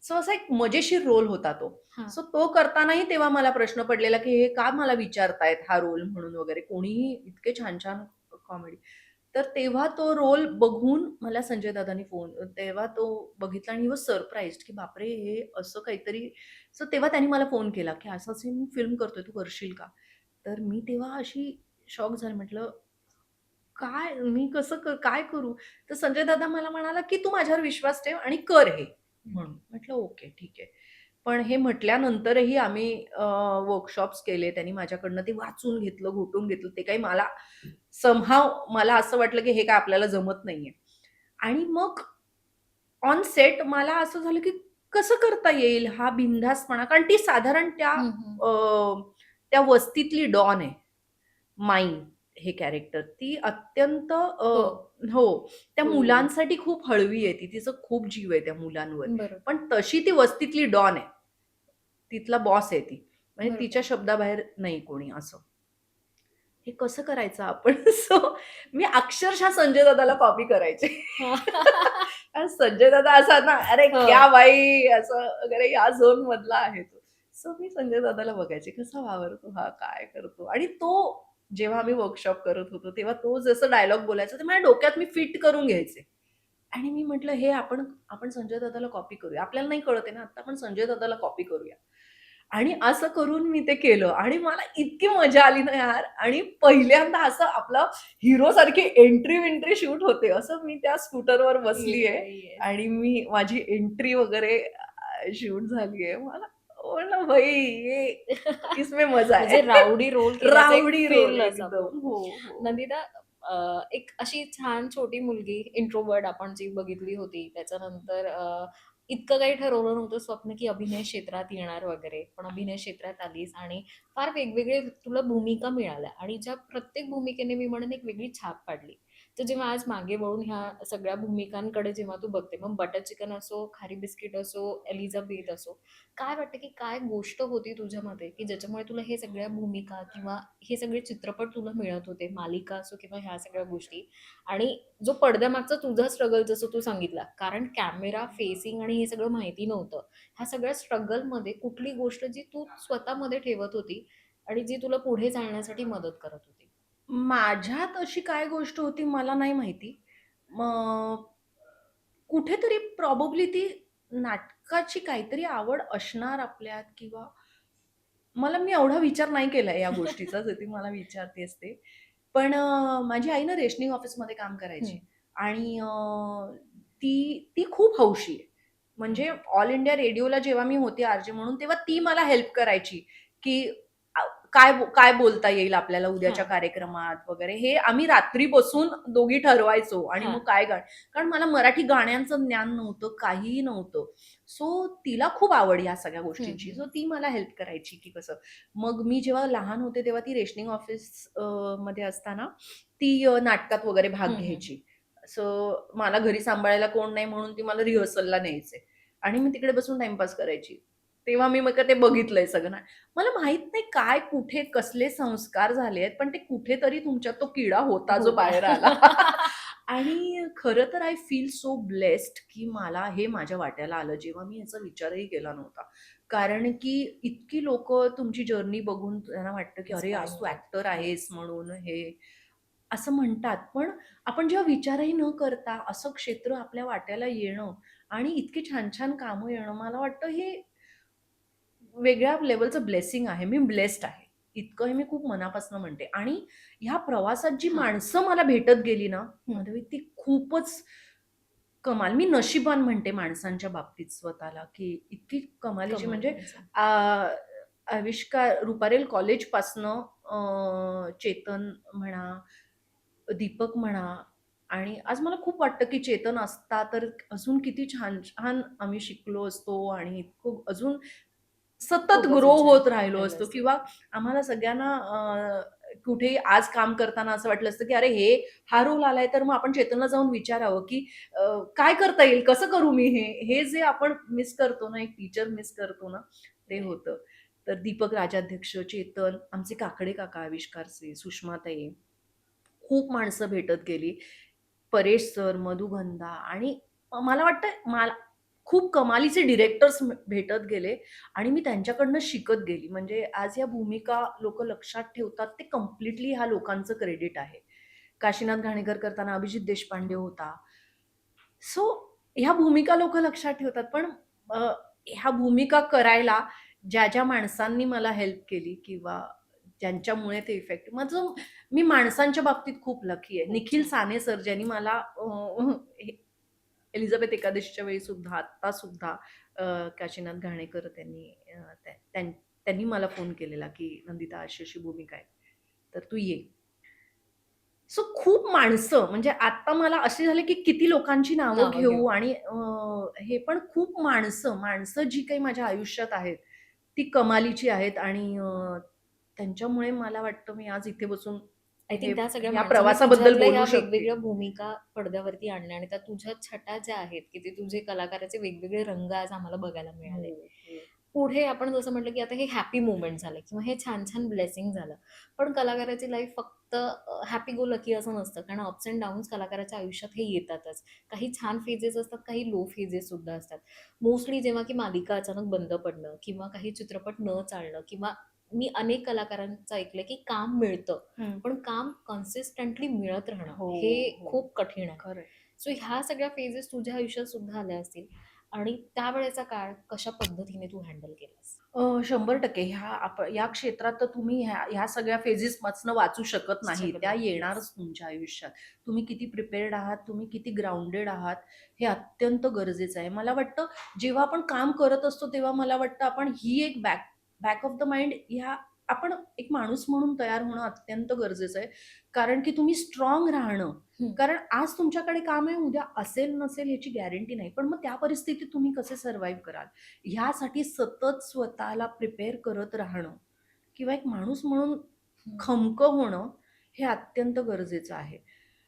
Speaker 1: सो असा एक मजेशीर रोल होता तो.
Speaker 2: हां.
Speaker 1: सो तो करतानाही तेव्हा मला प्रश्न पडलेला, की हे का मला विचारतायत हा रोल म्हणून वगैरे. कोणीही इतके छान-छान कॉमेडी. तर तेव्हा तो रोल बघून मला संजय दादांनी तेव्हा तो बघितला आणि ही वॉज सरप्राईज्ड, की बापरे! हे असं काहीतरी. सो तेव्हा त्यांनी मला फोन केला, की असं-असं मी फिल्म करतोय, तू करशील का? तर मी तेव्हा अशी शॉक झाले. म्हटलं, "काय? मी कसं काय करू?" तर संजय दादा मला म्हणाला, की "तू माझ्यावर विश्वास ठेव आणि कर हे." म्हणून. म्हटलं, "ओके, ठीक आहे." पण हे म्हटल्यानंतरही आम्ही वर्कशॉप्स केले. त्यांनी माझ्याकडनं ते वाचून घेतलं, घोटून घेतलं. ते काही मला समहाऊ मला असं वाटलं, की हे काय आपल्याला जमत नाहीये. आणि मग ऑन सेट मला असं झालं, की कसं करता येईल हा बिनधास्तपणा? कारण ती साधारण
Speaker 2: हं, हं.
Speaker 1: त्या वस्तीतली डॉन आहे. माई हे कॅरेक्टर. ती अत्यंत
Speaker 2: हो.
Speaker 1: हो. त्या
Speaker 2: कुळवडी.
Speaker 1: मुलांसाठी खूप हळवी आहे ती. तिचा खूप जीव आहे त्या मुलांवर.
Speaker 2: बरोबर,
Speaker 1: पण तशी ती वस्तीतली डॉन आहे. तिथला बॉस आहे ती. म्हणजे तिच्या
Speaker 2: बरोबर.
Speaker 1: शब्दाबाहेर नाही कोणी असं. हे कसं करायचं आपण? सो मी अक्षरशः संजय दादाला कॉपी करायचे.
Speaker 2: हां.
Speaker 1: कारण संजय दादा असा ना, "अरे क्या
Speaker 2: हो.
Speaker 1: भाई!" असं वगैरे या झोनमधला आहे तो. सो मी संजय दादाला बघायचे, कसा वावरतो हा? काय करतो? आणि तो जेव्हा आम्ही वर्कशॉप करत होतो, तेव्हा तो जसं डायलॉग बोलायचा, ते माझ्या डोक्यात मी फिट करून घ्यायचे. आणि मी म्हटलं, "हे आपण आपण संजय दादाला कॉपी करूया. आपल्याला नाही कळत आहे ना, आता आपण संजय दादाला कॉपी करूया." आणि असं करून मी ते केलं आणि मला इतकी मजा आली ना यार. आणि पहिल्यांदा असं आपलं हिरोसारखी एंट्री-विंट्री शूट होते. असं मी त्या स्कूटरवर बसलीये
Speaker 2: येस, येस.
Speaker 1: आणि मी माझी एंट्री वगैरे शूट झालीये. मला म्हणलं भाई ये इसमें मजा है.
Speaker 2: म्हणजे राउडी रोल केल्याचा एक
Speaker 1: रावडी रोल
Speaker 2: थ्रिल असा
Speaker 1: एकदम.
Speaker 2: पूर्ण.
Speaker 1: हो, हो.
Speaker 2: नंदिता, एक अशी छान छोटी मुलगी इंट्रोवर्ट आपण जी बघितली होती. त्याच्यानंतर इतकं काही ठरवलं नव्हतं स्वप्न, की अभिनय क्षेत्रात येणार वगैरे. पण अभिनय क्षेत्रात आलीस आणि फार वेगवेगळे तुला भूमिका मिळाल्या आणि ज्या प्रत्येक भूमिकेने मी म्हणेन एक वेगळी छाप पाडली. तर जेव्हा आज मागे वळून ह्या सगळ्या भूमिकांकडे जेव्हा तू बघते, मग बटर चिकन असो, खारी बिस्किट असो, एलिझाबेथ असो, काय वाटतं, की काय गोष्ट होती तुझ्यामध्ये, की ज्याच्यामुळे तुला हे सगळ्या भूमिका किंवा हे सगळे चित्रपट तुला मिळत होते, मालिका असो किंवा ह्या सगळ्या गोष्टी, आणि जो पडद्यामागचा तुझा स्ट्रगल जसं तू सांगितला, कारण कॅमेरा फेसिंग आणि हे सगळं माहिती नव्हतं. ह्या सगळ्या स्ट्रगलमध्ये कुठली गोष्ट जी तू स्वतःमध्ये ठेवत होती आणि जी तुला पुढे चालण्यासाठी मदत करत होती?
Speaker 1: माझ्यात अशी काय गोष्ट होती मला नाही माहिती. मग कुठेतरी प्रॉबब्ली ती नाटकाची काहीतरी आवड असणार आपल्यात, किंवा मी एवढा विचार नाही केलाय या गोष्टीचा, जर ती मला विचारतेस ते. पण माझी आई ना रेशनिंग ऑफिसमध्ये काम
Speaker 2: हं,
Speaker 1: करायची आणि ती खूप हौशी आहे. म्हणजे
Speaker 2: बरं.
Speaker 1: ऑल इंडिया रेडिओला जेव्हा मी होते आर-जे म्हणून, तेव्हा ती मला हेल्प करायची, की अ, काय बोलता येईल आपल्याला उद्याच्या
Speaker 2: हां,
Speaker 1: कार्यक्रमात वगैरे. हे आम्ही रात्री बसून दोघी ठरवायचो आणि मग
Speaker 2: हां.
Speaker 1: काय कारण मला मराठी गाण्यांचं ज्ञान नव्हतं, काहीही नव्हतं. सो तिला खूप आवड या सगळ्या
Speaker 2: हं,
Speaker 1: गोष्टींची.
Speaker 2: हं.
Speaker 1: सो ती मला हेल्प करायची, की कसं. मग मी जेव्हा लहान होते तेव्हा ती रेशनिंग ऑफिस मध्ये असताना ती नाटकात वगैरे भाग
Speaker 2: हं, हं.
Speaker 1: घ्यायची. सो मला घरी सांभाळायला कोण नाही म्हणून ती मला रिहर्सलला न्यायचे आणि मी तिकडे बसून टाईमपास करायची. तेव्हा मी मग ते बघितलंय सगळं. मला माहीत नाही काय, कुठे, कसले संस्कार झाले आहेत, पण ते कुठेतरी तुमच्यात तो किडा होता जो
Speaker 2: होता.
Speaker 1: बाहेर आला. आणि खरं तर आय फील सो ब्लेस्ड, की मला हे माझ्या वाट्याला आलं, जेव्हा मी याचा विचारही केला नव्हता. कारण की इतकी लोकं तुमची जर्नी बघून त्यांना वाटतं, की "अरे,
Speaker 2: इन्स्पायर
Speaker 1: आज तू
Speaker 2: होतात.
Speaker 1: ॲक्टर आहेस
Speaker 2: येस.
Speaker 1: म्हणून हे." असं म्हणतात. पण आपण जेव्हा विचारही न करता असं क्षेत्र आपल्या वाट्याला येणं आणि इतकी छान-छान कामं येणं, मला वाटतं हे वेगळ्या लेव्हलचं ब्लेसिंग आहे. मी ब्लेस्ड आहे. इतकं हे मी खूप मनापासून म्हणते. आणि ह्या प्रवासात जी
Speaker 2: हां.
Speaker 1: माणसं मला भेटत गेली ना,
Speaker 2: हं.
Speaker 1: माधवी, ती खूपच कमाल. मी नशिबान म्हणते माणसांच्या बाबतीत स्वतःला, की इतकी कमालीची
Speaker 2: कमाल
Speaker 1: म्हणजे
Speaker 2: माणसं.
Speaker 1: आविष्कार रुपारेल कॉलेजपासनं चेतन म्हणा, दीपक म्हणा, आणि आज मला खूप वाटतं, की चेतन असता तर अजून किती छान-छान आम्ही शिकलो असतो आणि इतकं अजून सतत
Speaker 2: खूप
Speaker 1: ग्रो
Speaker 2: अजून छान
Speaker 1: होत राहिलो
Speaker 2: राहिलं
Speaker 1: असतो,
Speaker 2: असतं.
Speaker 1: किंवा आम्हाला सगळ्यांना कुठेही आज काम करताना असं वाटलं असतं, की अरे हा रोल आलाय तर मग आपण चेतनला जाऊन विचारावं, की काय करता येईल? कसं करू मी हे? हे जे आपण मिस करतो ना, एक टीचर मिस करतो ना, ते होतं. तर दीपक राजाध्यक्ष, चेतन, आमचे काकडे काका, आविष्कारचे, सुषमाताई, खूप माणसं भेटत गेली. परेश सर, मधुगंधा आणि मला वाटतं मला खूप कमालीचे डिरेक्टर्स भेटत गेले आणि मी त्यांच्याकडनं शिकत गेली. म्हणजे आज या भूमिका लोकं लक्षात ठेवतात ते कंप्लीटली ह्या लोकांचं क्रेडिट आहे. काशीनाथ घाणेकर करताना अभिजित देशपांडे होता. सो ह्या भूमिका लोकं लक्षात ठेवतात. पण अ, ह्या भूमिका करायला ज्या माणसांनी मला हेल्प केली किंवा ज्यांच्यामुळे ते इफेक्ट माझं मी माणसांच्या बाबतीत खूप लकी आहे.
Speaker 2: खूप
Speaker 1: निखिल
Speaker 2: छान.
Speaker 1: साने सर ज्यांनी मला हे एलिझाबेथ एकादशीच्या वेळी सुद्धा, आत्ता सुद्धा काशीनाथ घाणेकर त्यांनी त्यांनी मला फोन केलेला, की "नंदिता अशी-अशी भूमिका आहे, तर तू ये." सो खूप माणसं म्हणजे आता मला असे झाले, की किती लोकांची नावं
Speaker 2: नावं घेऊ.
Speaker 1: घेऊ आणि हे पण खूप माणसं जी काही माझ्या आयुष्यात आहेत, ती कमालीची आहेत आणि त्यांच्यामुळे मला वाटतं मी आज इथे बसून
Speaker 2: आय
Speaker 1: हे
Speaker 2: थिंक त्या सगळ्या
Speaker 1: या
Speaker 2: माणसांनी
Speaker 1: प्रवासाबद्दल
Speaker 2: तुझ्यातल्या ह्या
Speaker 1: बोलू शकते.
Speaker 2: वेगवेगळ्या भूमिका पडद्यावरती आणल्या आणि त्या तुझ्या छटा ज्या आहेत, की ते तुझे कलाकाराचे वेगवेगळे रंग आज आम्हाला बघायला
Speaker 1: हो,
Speaker 2: मिळाले.
Speaker 1: हो.
Speaker 2: पुढे आपण जसं म्हटलं, की आता हे हॅपी मोमेंट झालं किंवा हे छान-छान ब्लेसिंग झालं. पण कलाकाराची लाईफ फक्त हॅपी गो लकी असं नसतं. कारण अप्स एंड डाउन्स कलाकाराच्या आयुष्यात हे येतातच. काही छान फेजेस असतात, काही लो फेजेस सुद्धा असतात. मोस्टली जेव्हा की मालिका अचानक बंद पडणं किंवा काही चित्रपट न चालणं किंवा मी अनेक कलाकारांचं ऐकलंय, की काम मिळतं,
Speaker 1: हं.
Speaker 2: पण काम कन्सिस्टंटली मिळत राहणं
Speaker 1: हो,
Speaker 2: हे
Speaker 1: हो.
Speaker 2: खूप कठीण आहे.
Speaker 1: खरंय.
Speaker 2: सो ह्या सगळ्या फेजेस तुझ्या आयुष्यात सुद्धा आल्या असतील आणि त्यावेळेचा काळ कशा पद्धतीने तू हँडल केलास?
Speaker 1: 100% या क्षेत्रात तर तुम्ही ह्या सगळ्या फेजेसपासनं वाचू शकत नाही.
Speaker 2: शकत
Speaker 1: त्या
Speaker 2: नाही. येस.
Speaker 1: येणारच तुमच्या आयुष्यात. तुम्ही किती प्रिपेअर्ड आहात, तुम्ही किती ग्राउंडेड आहात, हे अत्यंत गरजेचं आहे. मला वाटतं जेव्हा आपण काम करत असतो, तेव्हा मला वाटतं आपण ही एक बॅक ऑफ द माइंड आपण एक माणूस म्हणून तयार होणं अत्यंत गरजेचं आहे. कारण की तुम्ही स्ट्राँग राहणं
Speaker 2: हं.
Speaker 1: कारण आज तुमच्याकडे काम आहे, उद्या असेल नसेल ह्याची गॅरंटी नाही. पण मग त्या परिस्थितीत तुम्ही कसे सर्व्हाईव्ह कराल? ह्यासाठी सतत स्वतःला प्रिपेअर करत राहणं किंवा एक माणूस म्हणून
Speaker 2: हं.
Speaker 1: खमकं होणं हे अत्यंत गरजेचं आहे.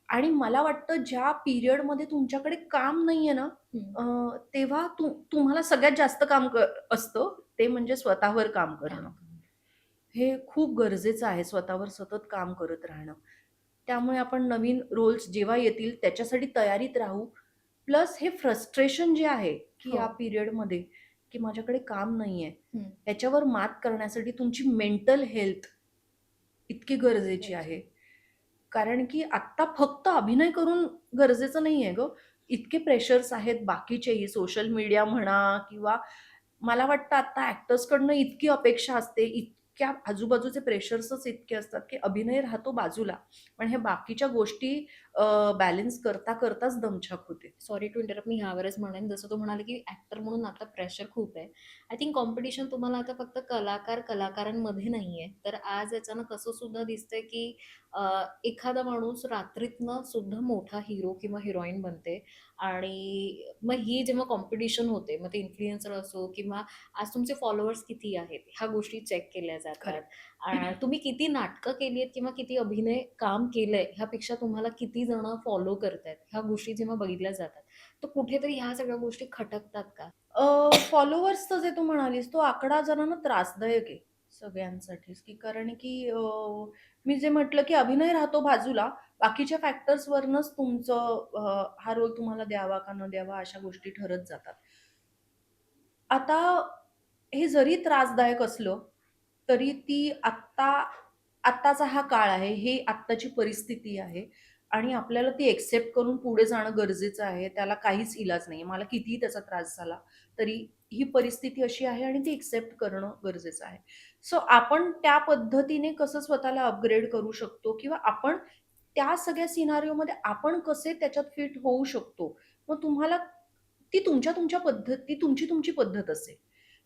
Speaker 1: आणि मला वाटतं ज्या पिरियडमध्ये तुमच्याकडे काम नाहीये ना,
Speaker 2: हं.
Speaker 1: तेव्हा तुम्हाला सगळ्यात जास्त काम असतं ते म्हणजे स्वतःवर काम
Speaker 2: काम
Speaker 1: करणं.
Speaker 2: करणं.
Speaker 1: हे खूप गरजेचं आहे स्वतःवर सतत काम करत राहणं. त्यामुळे आपण नवीन रोल्स जेव्हा येतील त्याच्यासाठी तयारीत राहू. प्लस हे फ्रस्ट्रेशन जे आहे, की
Speaker 2: हो.
Speaker 1: या पिरियडमध्ये, की माझ्याकडे काम नाहीये.
Speaker 2: हं.
Speaker 1: त्याच्यावर मात करण्यासाठी तुमची मेंटल हेल्थ इतकी गरजेची
Speaker 2: गरजेचं
Speaker 1: आहे.
Speaker 2: आहे.
Speaker 1: कारण की आत्ता फक्त अभिनय करून गरजेचं नाहीये गं. इतके प्रेशर्स आहेत बाकीचेही सोशल मीडिया म्हणा किंवा मला वाटतं आता ॲक्टर्सकडनं इतकी अपेक्षा असते, इतक्या आजूबाजूचे प्रेशर्सच इतके असतात, की अभिनय राहतो बाजूला. पण ह्या बाकीच्या गोष्टी बॅलन्स करताच दमछाक होते.
Speaker 2: सॉरी टू इंटरप्ट मी ह्यावरच म्हणेन जसं तू म्हणाले की ऍक्टर म्हणून आता प्रेशर खूप आहे. आय थिंक कॉम्पिटिशन तुम्हाला आता फक्त कलाकारांमध्ये नाहीये तर आज अचानक असं सुद्धा दिसतंय की एखादा माणूस रात्रीतनं सुद्धा मोठा हिरो किंवा हिरोईन बनते आणि मग ही जेव्हा कॉम्पिटिशन होते मग ते इन्फ्लुएन्सर असो किंवा आज तुमचे फॉलोअर्स किती आहेत ह्या गोष्टी चेक केल्या
Speaker 1: खरंय.
Speaker 2: जातात. तुम्ही किती नाटकं केली आहेत किंवा किती अभिनय काम केलंय ह्यापेक्षा तुम्हाला किती जण फॉलो करतायत ह्या गोष्टी जेव्हा बघितल्या जातात तर कुठेतरी ह्या सगळ्या गोष्टी खटकतात का?
Speaker 1: फॉलोवर्सचं जे तू म्हणालीस, तो आकडा जरा ना त्रासदायक आहे सगळ्यांसाठीच, की कारण की मी जे म्हटलं, की अभिनय राहतो बाजूला, बाकीच्या फॅक्टर्सवरनंच तुमचं हा रोल तुम्हाला द्यावा का न द्यावा अशा गोष्टी ठरत जातात. आता हे जरी त्रासदायक असलं, तरी ती आत्ताचा हा काळ आहे, ही आत्ताची परिस्थिती आहे आणि आपल्याला ती एक्सेप्ट करून पुढे जाणं गरजेचं आहे. त्याला काहीच इलाज नाहीये. मला कितीही त्याचा त्रास झाला, तरी ही परिस्थिती अशी आहे आणि ती एक्सेप्ट करणं गरजेचं आहे. सो आपण त्या पद्धतीने कसं स्वतःला अपग्रेड करू शकतो किंवा आपण त्या सगळ्या सिनारिओमध्ये आपण कसे त्याच्यात फिट होऊ शकतो. मग तुम्हाला तुमच्या पद्धत ती तुमची पद्धत असेल.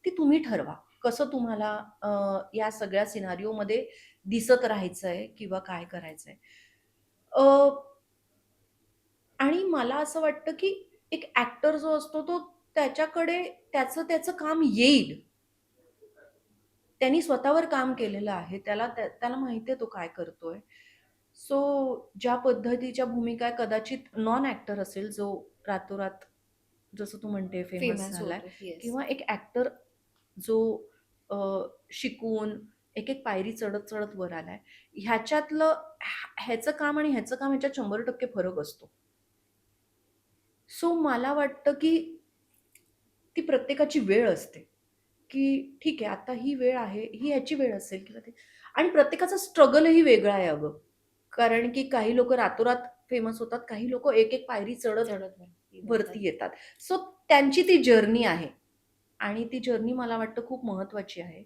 Speaker 1: ती तुम्ही ठरवा. कसं तुम्हाला या सगळ्या सिनारिओमध्ये दिसत राहायचंय किंवा काय करायचंय. अ, आणि मला असं वाटतं, की एक ॲक्टर जो असतो तो त्याच्याकडे त्याचं काम येईल. त्यांनी स्वतःवर काम केलेलं आहे. त्याला माहिती आहे तो काय करतोय. सो ज्या पद्धतीच्या भूमिका कदाचित नॉन ॲक्टर असेल, जो रातोरात जसं तू म्हणते फेमस
Speaker 2: फेमस
Speaker 1: झालाय
Speaker 2: होतो. येस.
Speaker 1: किंवा एक ॲक्टर जो अ, शिकून एक-एक पायरी चढत-चढत वर आलाय. ह्याच्यातलं ह्याचं काम आणि ह्याचं काम ह्याच्यात 100% फरक असतो. सो मला वाटतं, की ती प्रत्येकाची वेळ असते, की ठीक आहे आता ही वेळ आहे, ही ह्याची वेळ असेल किंवा ते आणि प्रत्येकाचा स्ट्रगलही वेगळा आहे अगं. कारण की काही लोकं रातोरात फेमस होतात, काही लोकं एक-एक पायरी चढत
Speaker 2: चढत वरती जातात.
Speaker 1: वरती येतात. सो त्यांची ती जर्नी आहे आणि ती जर्नी मला वाटतं खूप महत्त्वाची आहे.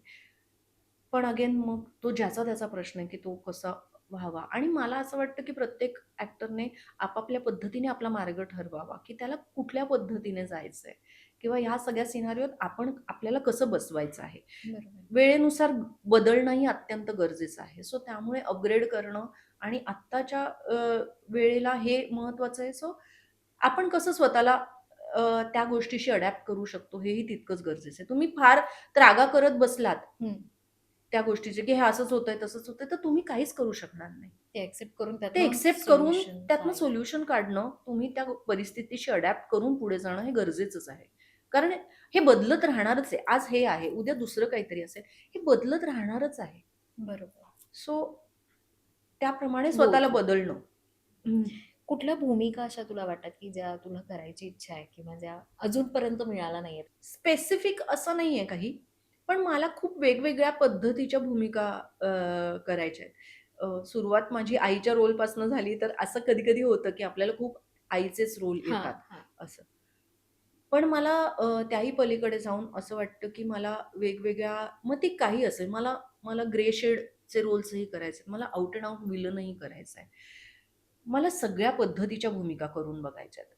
Speaker 1: पण अगेन मग तो ज्याचा त्याचा प्रश्न आहे, की तो कसा व्हावा आणि मला असं वाटतं, की प्रत्येक ॲक्टरने आपापल्या पद्धतीने आपला मार्ग ठरवावा, की त्याला कुठल्या पद्धतीने जायचंय किंवा ह्या सगळ्या सिनारिओत आपण आपल्याला कसं बसवायचं आहे.
Speaker 2: बरोबर.
Speaker 1: वेळेनुसार बदलणंही अत्यंत गरजेचं आहे. सो त्यामुळे अपग्रेड करणं आणि आत्ताच्या वेळेला हे महत्त्वाचं आहे. सो आपण कसं स्वतःला त्या गोष्टीशी अडॅप्ट करू शकतो हेही तितकंच गरजेचं आहे. तुम्ही फार त्रागा करत बसलात
Speaker 2: हं.
Speaker 1: त्या गोष्टीचे, की हे असंच होतंय, तसंच होतंय, तर तुम्ही काहीच करू शकणार नाही.
Speaker 2: ते एक्सेप्ट करून
Speaker 1: ते
Speaker 2: त्यातनं
Speaker 1: एक्सेप्ट करून
Speaker 2: सोल्युशन
Speaker 1: त्यातनं
Speaker 2: काढणं.
Speaker 1: सोल्युशन काढणं, तुम्ही त्या परिस्थितीशी अडॅप्ट करून पुढे जाणं हे गरजेचंच आहे. कारण हे बदलत राहणारच आहे. आज हे आहे, उद्या दुसरं काहीतरी असेल. हे बदलत राहणारच आहे.
Speaker 2: बरोबर.
Speaker 1: सो त्याप्रमाणे स्वतःला
Speaker 2: बोथ.
Speaker 1: बदलणं. हं.
Speaker 2: कुठल्या भूमिका अशा तुला वाटतात, की ज्या तुला करायची इच्छा आहे किंवा ज्या अजूनपर्यंत मिळाल्या नाहीयेत?
Speaker 1: स्पेसिफिक असं नाहीये काही. पण मला खूप वेगवेगळ्या पद्धतीच्या भूमिका करायच्या आहेत. सुरुवात माझी आईच्या रोलपासून झाली, तर असं कधी-कधी होतं, की आपल्याला खूप आईचेच रोल
Speaker 2: हां,
Speaker 1: येतात
Speaker 2: हां.
Speaker 1: असं. पण मला त्याही पलीकडे जाऊन असं वाटतं, की मला वेगवेगळ्या मग ती काही असेल. मला मला ग्रे शेडचे रोल्सही करायचे आहेत. मला आउट अँड आउट विलनही करायचं आहे. मला सगळ्या पद्धतीच्या भूमिका करून बघायच्या आहेत.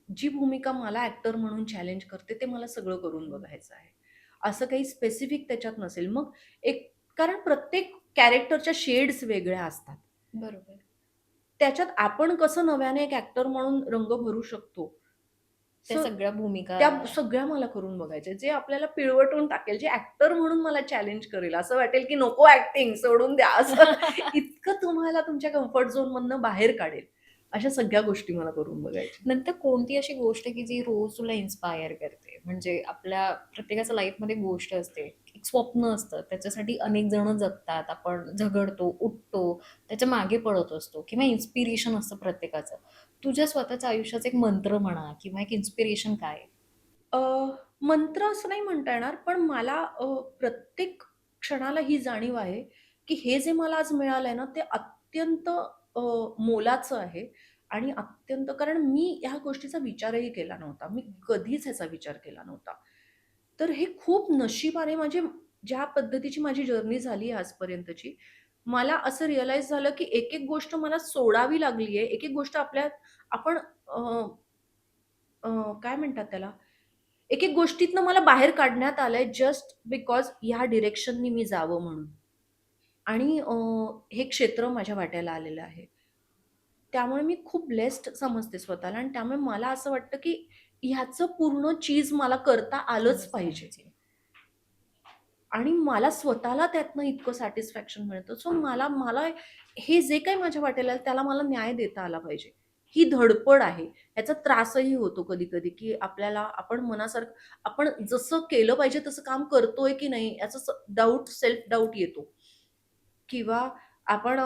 Speaker 1: जी भूमिका मला ॲक्टर म्हणून चॅलेंज करते, ते मला सगळं करून
Speaker 2: हं.
Speaker 1: बघायचं आहे. असं काही स्पेसिफिक त्याच्यात नसेल. मग एक कारण प्रत्येक कॅरेक्टरच्या शेड्स वेगळ्या असतात.
Speaker 2: बरोबर.
Speaker 1: त्याच्यात आपण कसं नव्याने एक ॲक्टर म्हणून रंग भरू शकतो.
Speaker 2: त्या
Speaker 1: सो
Speaker 2: सगळ्या भूमिका.
Speaker 1: त्या सगळ्या मला करून बघायच्या आहेत. जे आपल्याला पिळवटून टाकेल, जे ॲक्टर म्हणून मला चॅलेंज करेल. असं वाटेल, की नको ॲक्टिंग सोडून द्या. असं इतकं तुम्हाला तुमच्या कम्फर्ट झोनमधनं बाहेर काढेल. अशा सगळ्या गोष्टी मला करून बघायच्या.
Speaker 2: नंतर कोणती अशी गोष्ट की जी रोज तुला इन्स्पायर करते? म्हणजे आपल्या प्रत्येकाच्या लाईफमध्ये गोष्ट असते, एक स्वप्न असतं. त्याच्यासाठी अनेक जण जगतात. आपण झगडतो, उठतो, त्याच्या मागे पळत असतो किंवा इन्स्पिरेशन असतं प्रत्येकाचं. तुझ्या स्वतःच्या आयुष्याचा एक मंत्र म्हणा किंवा एक इन्स्पिरेशन काय आहे?
Speaker 1: अ, मंत्र असं नाही म्हणता येणार, पण मला प्रत्येक क्षणाला ही जाणीव आहे, की हे जे मला आज मिळालंय ना, ते अत्यंत मोलाचं आहे आणि अत्यंत कारण मी ह्या गोष्टीचा विचारही केला नव्हता. मी कधीच ह्याचा विचार केला नव्हता. तर हे खूप नशिबाने म्हणजे ज्या पद्धतीची माझी जर्नी झाली आहे आजपर्यंतची, मला असं रिअलाईज झालं, की एक-एक गोष्ट मला सोडावी लागली आहे. एक-एक गोष्ट आपण अ, अ, काय म्हणतात त्याला? एक-एक गोष्टीतनं मला बाहेर काढण्यात आलंय जस्ट बिकॉज ह्या डिरेक्शननी मी जावं म्हणून. आणि हे क्षेत्र माझ्या वाट्याला आलेलं आहे. त्यामुळे मी खूप ब्लेस्ड समजते स्वतःला आणि त्यामुळे मला असं वाटतं, की ह्याचं पूर्ण चीज मला करता आलंच
Speaker 2: आलंच
Speaker 1: पाहिजे.
Speaker 2: पाहिजे.
Speaker 1: आणि मला स्वतःला त्यातनं इतकं सॅटिस्फॅक्शन मिळतं. सो मला मला हे जे काही माझ्या वाटेला आहे, त्याला मला न्याय देता आला पाहिजे. ही धडपड आहे. ह्याचा त्रासही होतो कधी-कधी, की आपल्याला आपण मनासारखं आपण जसं केलं पाहिजे तसं काम करतोय की नाही याचा सेल्फ डाऊट येतो. किंवा आपण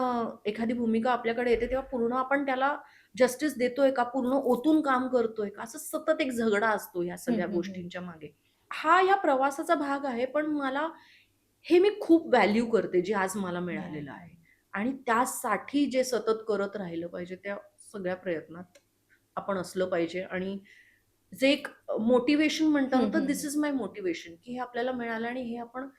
Speaker 1: एखादी भूमिका आपल्याकडे येते तेव्हा पूर्ण आपण त्याला जस्टिस देतोय का? पूर्ण ओतून काम करतोय का? असं सतत एक झगडा असतो ह्या
Speaker 2: हं,
Speaker 1: सगळ्या
Speaker 2: हं, हं.
Speaker 1: गोष्टींच्या मागे. हा या प्रवासाचा भाग आहे, पण मला हे मी खूप व्हॅल्यू करते, जे आज मला मिळालेलं
Speaker 2: मिळालं.
Speaker 1: आहे. आणि त्यासाठी जे सतत करत राहिलं पाहिजे, त्या सगळ्या प्रयत्नात आपण असलं पाहिजे आणि जे एक मोटिव्हेशन म्हणतात ना,
Speaker 2: हं,
Speaker 1: तर
Speaker 2: हं,
Speaker 1: धिस
Speaker 2: हं.
Speaker 1: इज माय मोटिव्हेशन, की हे आपल्याला मिळालं आणि हे आपण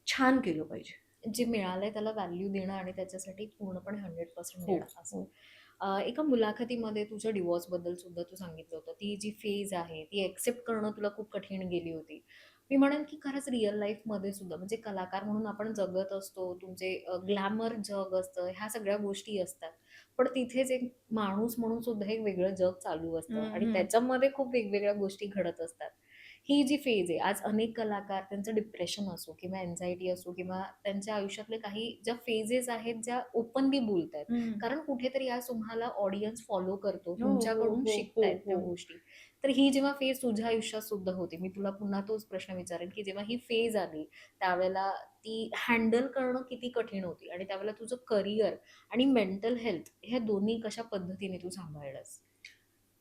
Speaker 1: छान केलं पाहिजे.
Speaker 2: जे मिळालंय त्याला व्हॅल्यू देणं आणि त्याच्यासाठी पूर्णपणे 100%
Speaker 1: हो,
Speaker 2: देणं असं.
Speaker 1: हो.
Speaker 2: एका मुलाखतीमध्ये तुझ्या डिव्होर्सबद्दल सुद्धा तू सांगितलं होतं. ती जी फेज आहे ती एक्सेप्ट करणं तुला खूप कठीण गेली होती. मी म्हणेन की खरंच रिअल लाईफमध्ये सुद्धा म्हणजे कलाकार म्हणून आपण जगत असतो. तुमचे ग्लॅमर जग असतं, ह्या सगळ्या गोष्टी असतात. पण तिथेच एक माणूस म्हणून सुद्धा एक वेगळं जग चालू असतं
Speaker 1: हं,
Speaker 2: आणि
Speaker 1: हं.
Speaker 2: त्याच्यामध्ये खूप वेगवेगळ्या गोष्टी घडत असतात. ही जी फेज आहे, आज अनेक कलाकार त्यांचं डिप्रेशन असो किंवा अँक्झायटी असो किंवा त्यांच्या आयुष्यातले काही ज्या फेजेस आहेत ज्या ओपनली बोलतायत.
Speaker 1: हं.
Speaker 2: कारण कुठेतरी आज तुम्हाला ऑडियन्स फॉलो करतो,
Speaker 1: हो, हो,
Speaker 2: तुमच्याकडून
Speaker 1: हो, हो,
Speaker 2: शिकतायत त्या
Speaker 1: हो.
Speaker 2: गोष्टी. तर ही जेव्हा फेज तुझ्या आयुष्यात सुद्धा होती, मी तुला पुन्हा तोच प्रश्न विचारेन, की जेव्हा ही फेज आली, त्यावेळेला ती हँडल करणं किती कठीण होती आणि त्यावेळेला तुझं करियर आणि मेंटल हेल्थ ह्या दोन्ही कशा पद्धतीने तू सांभाळलंस?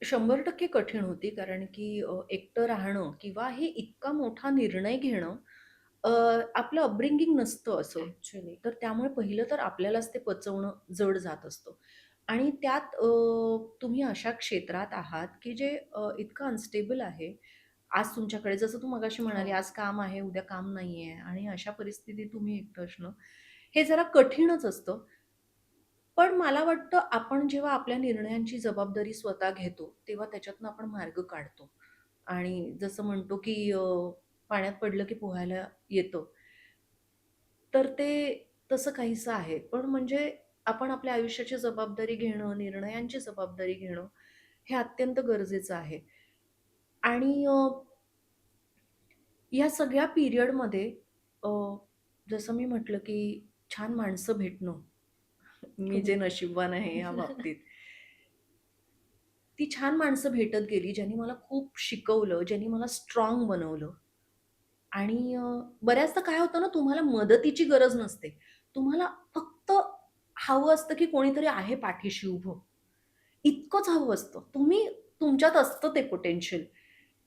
Speaker 1: 100% कठीण होती कारण की एकटं राहणं किंवा हे इतका मोठा निर्णय घेणं अ, आपलं अपब्रिंगिंग नसतं असं.
Speaker 2: ॲक्चुअली.
Speaker 1: तर त्यामुळे पहिलं तर आपल्यालाच ते पचवणं जड जात असतं. आणि त्यात तुम्ही अशा क्षेत्रात आहात की जे इतकं अनस्टेबल आहे. आज तुमच्याकडे जसं तू मगाशी
Speaker 2: हो.
Speaker 1: म्हणाली, आज काम आहे, उद्या काम नाहीये आणि अशा परिस्थितीत तुम्ही एकटं असणं, हे जरा कठीणच असतं. पण मला वाटतं आपण जेव्हा आपल्या निर्णयांची जबाबदारी स्वतः घेतो, तेव्हा त्याच्यातनं आपण मार्ग काढतो. आणि जसं म्हणतो, की पाण्यात पडलं की पोहायला येतं. तर ते तसं काहीसं आहे. पण म्हणजे आपण आपल्या आयुष्याची जबाबदारी घेणं, निर्णयांची जबाबदारी घेणं, हे अत्यंत गरजेचं आहे. आणि या सगळ्या पिरियडमध्ये अ, जसं मी म्हटलं, की छान माणसं भेटणं, मी
Speaker 2: हो.
Speaker 1: जे नशीबवान आहे या बाबतीत. ती छान माणसं भेटत गेली, ज्यांनी मला खूप शिकवलं, ज्यांनी मला स्ट्राँग बनवलं. आणि बऱ्याचदा काय होतं ना, तुम्हाला मदतीची गरज नसते. तुम्हाला फक्त हवं असतं, की कोणीतरी आहे पाठीशी उभं. इतकंच हवं असतं. तुमच्यात असतं ते पोटेन्शियल,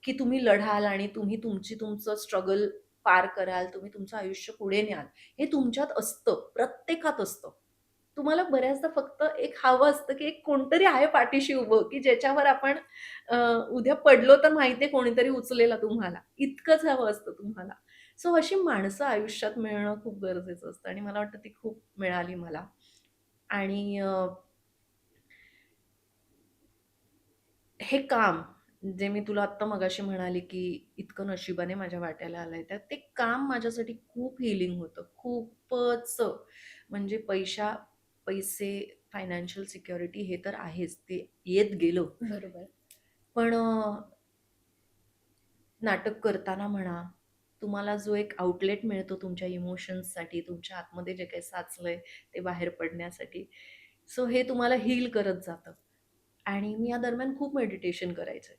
Speaker 1: की तुम्ही लढाल आणि तुम्ही तुमचं स्ट्रगल पार कराल. तुम्ही तुमचं आयुष्य पुढे न्याल. हे तुमच्यात असतं. प्रत्येकात असतं. तुम्हाला बऱ्याचदा फक्त एक हवं असतं, की एक कोणतरी आहे पाठीशी उभं, की ज्याच्यावर आपण अ, उद्या पडलो तर माहिती कोणीतरी उचलेला तुम्हाला. इतकंच हवं असतं तुम्हाला. सो अशी माणसं आयुष्यात मिळणं खूप गरजेचं असतं आणि मला वाटतं ती खूप मिळाली मला. आणि हे काम, जे मी तुला आत्ता मगाशी म्हणाले, की इतकं नशिबाने माझ्या वाट्याला आलंय, तर ते काम माझ्यासाठी खूप हीलिंग होतं. खूपच. म्हणजे पैसे, फायनान्शियल सिक्युरिटी हे तर आहेच. ते येत गेलं.
Speaker 2: बरोबर.
Speaker 1: पण नाटक करताना म्हणा, तुम्हाला जो एक आउटलेट मिळतो तुमच्या इमोशन्ससाठी, तुमच्या आतमध्ये जे काही साचलंय ते बाहेर पडण्यासाठी. सो हे तुम्हाला हील करत जातं. आणि मी या दरम्यान खूप मेडिटेशन करायचे.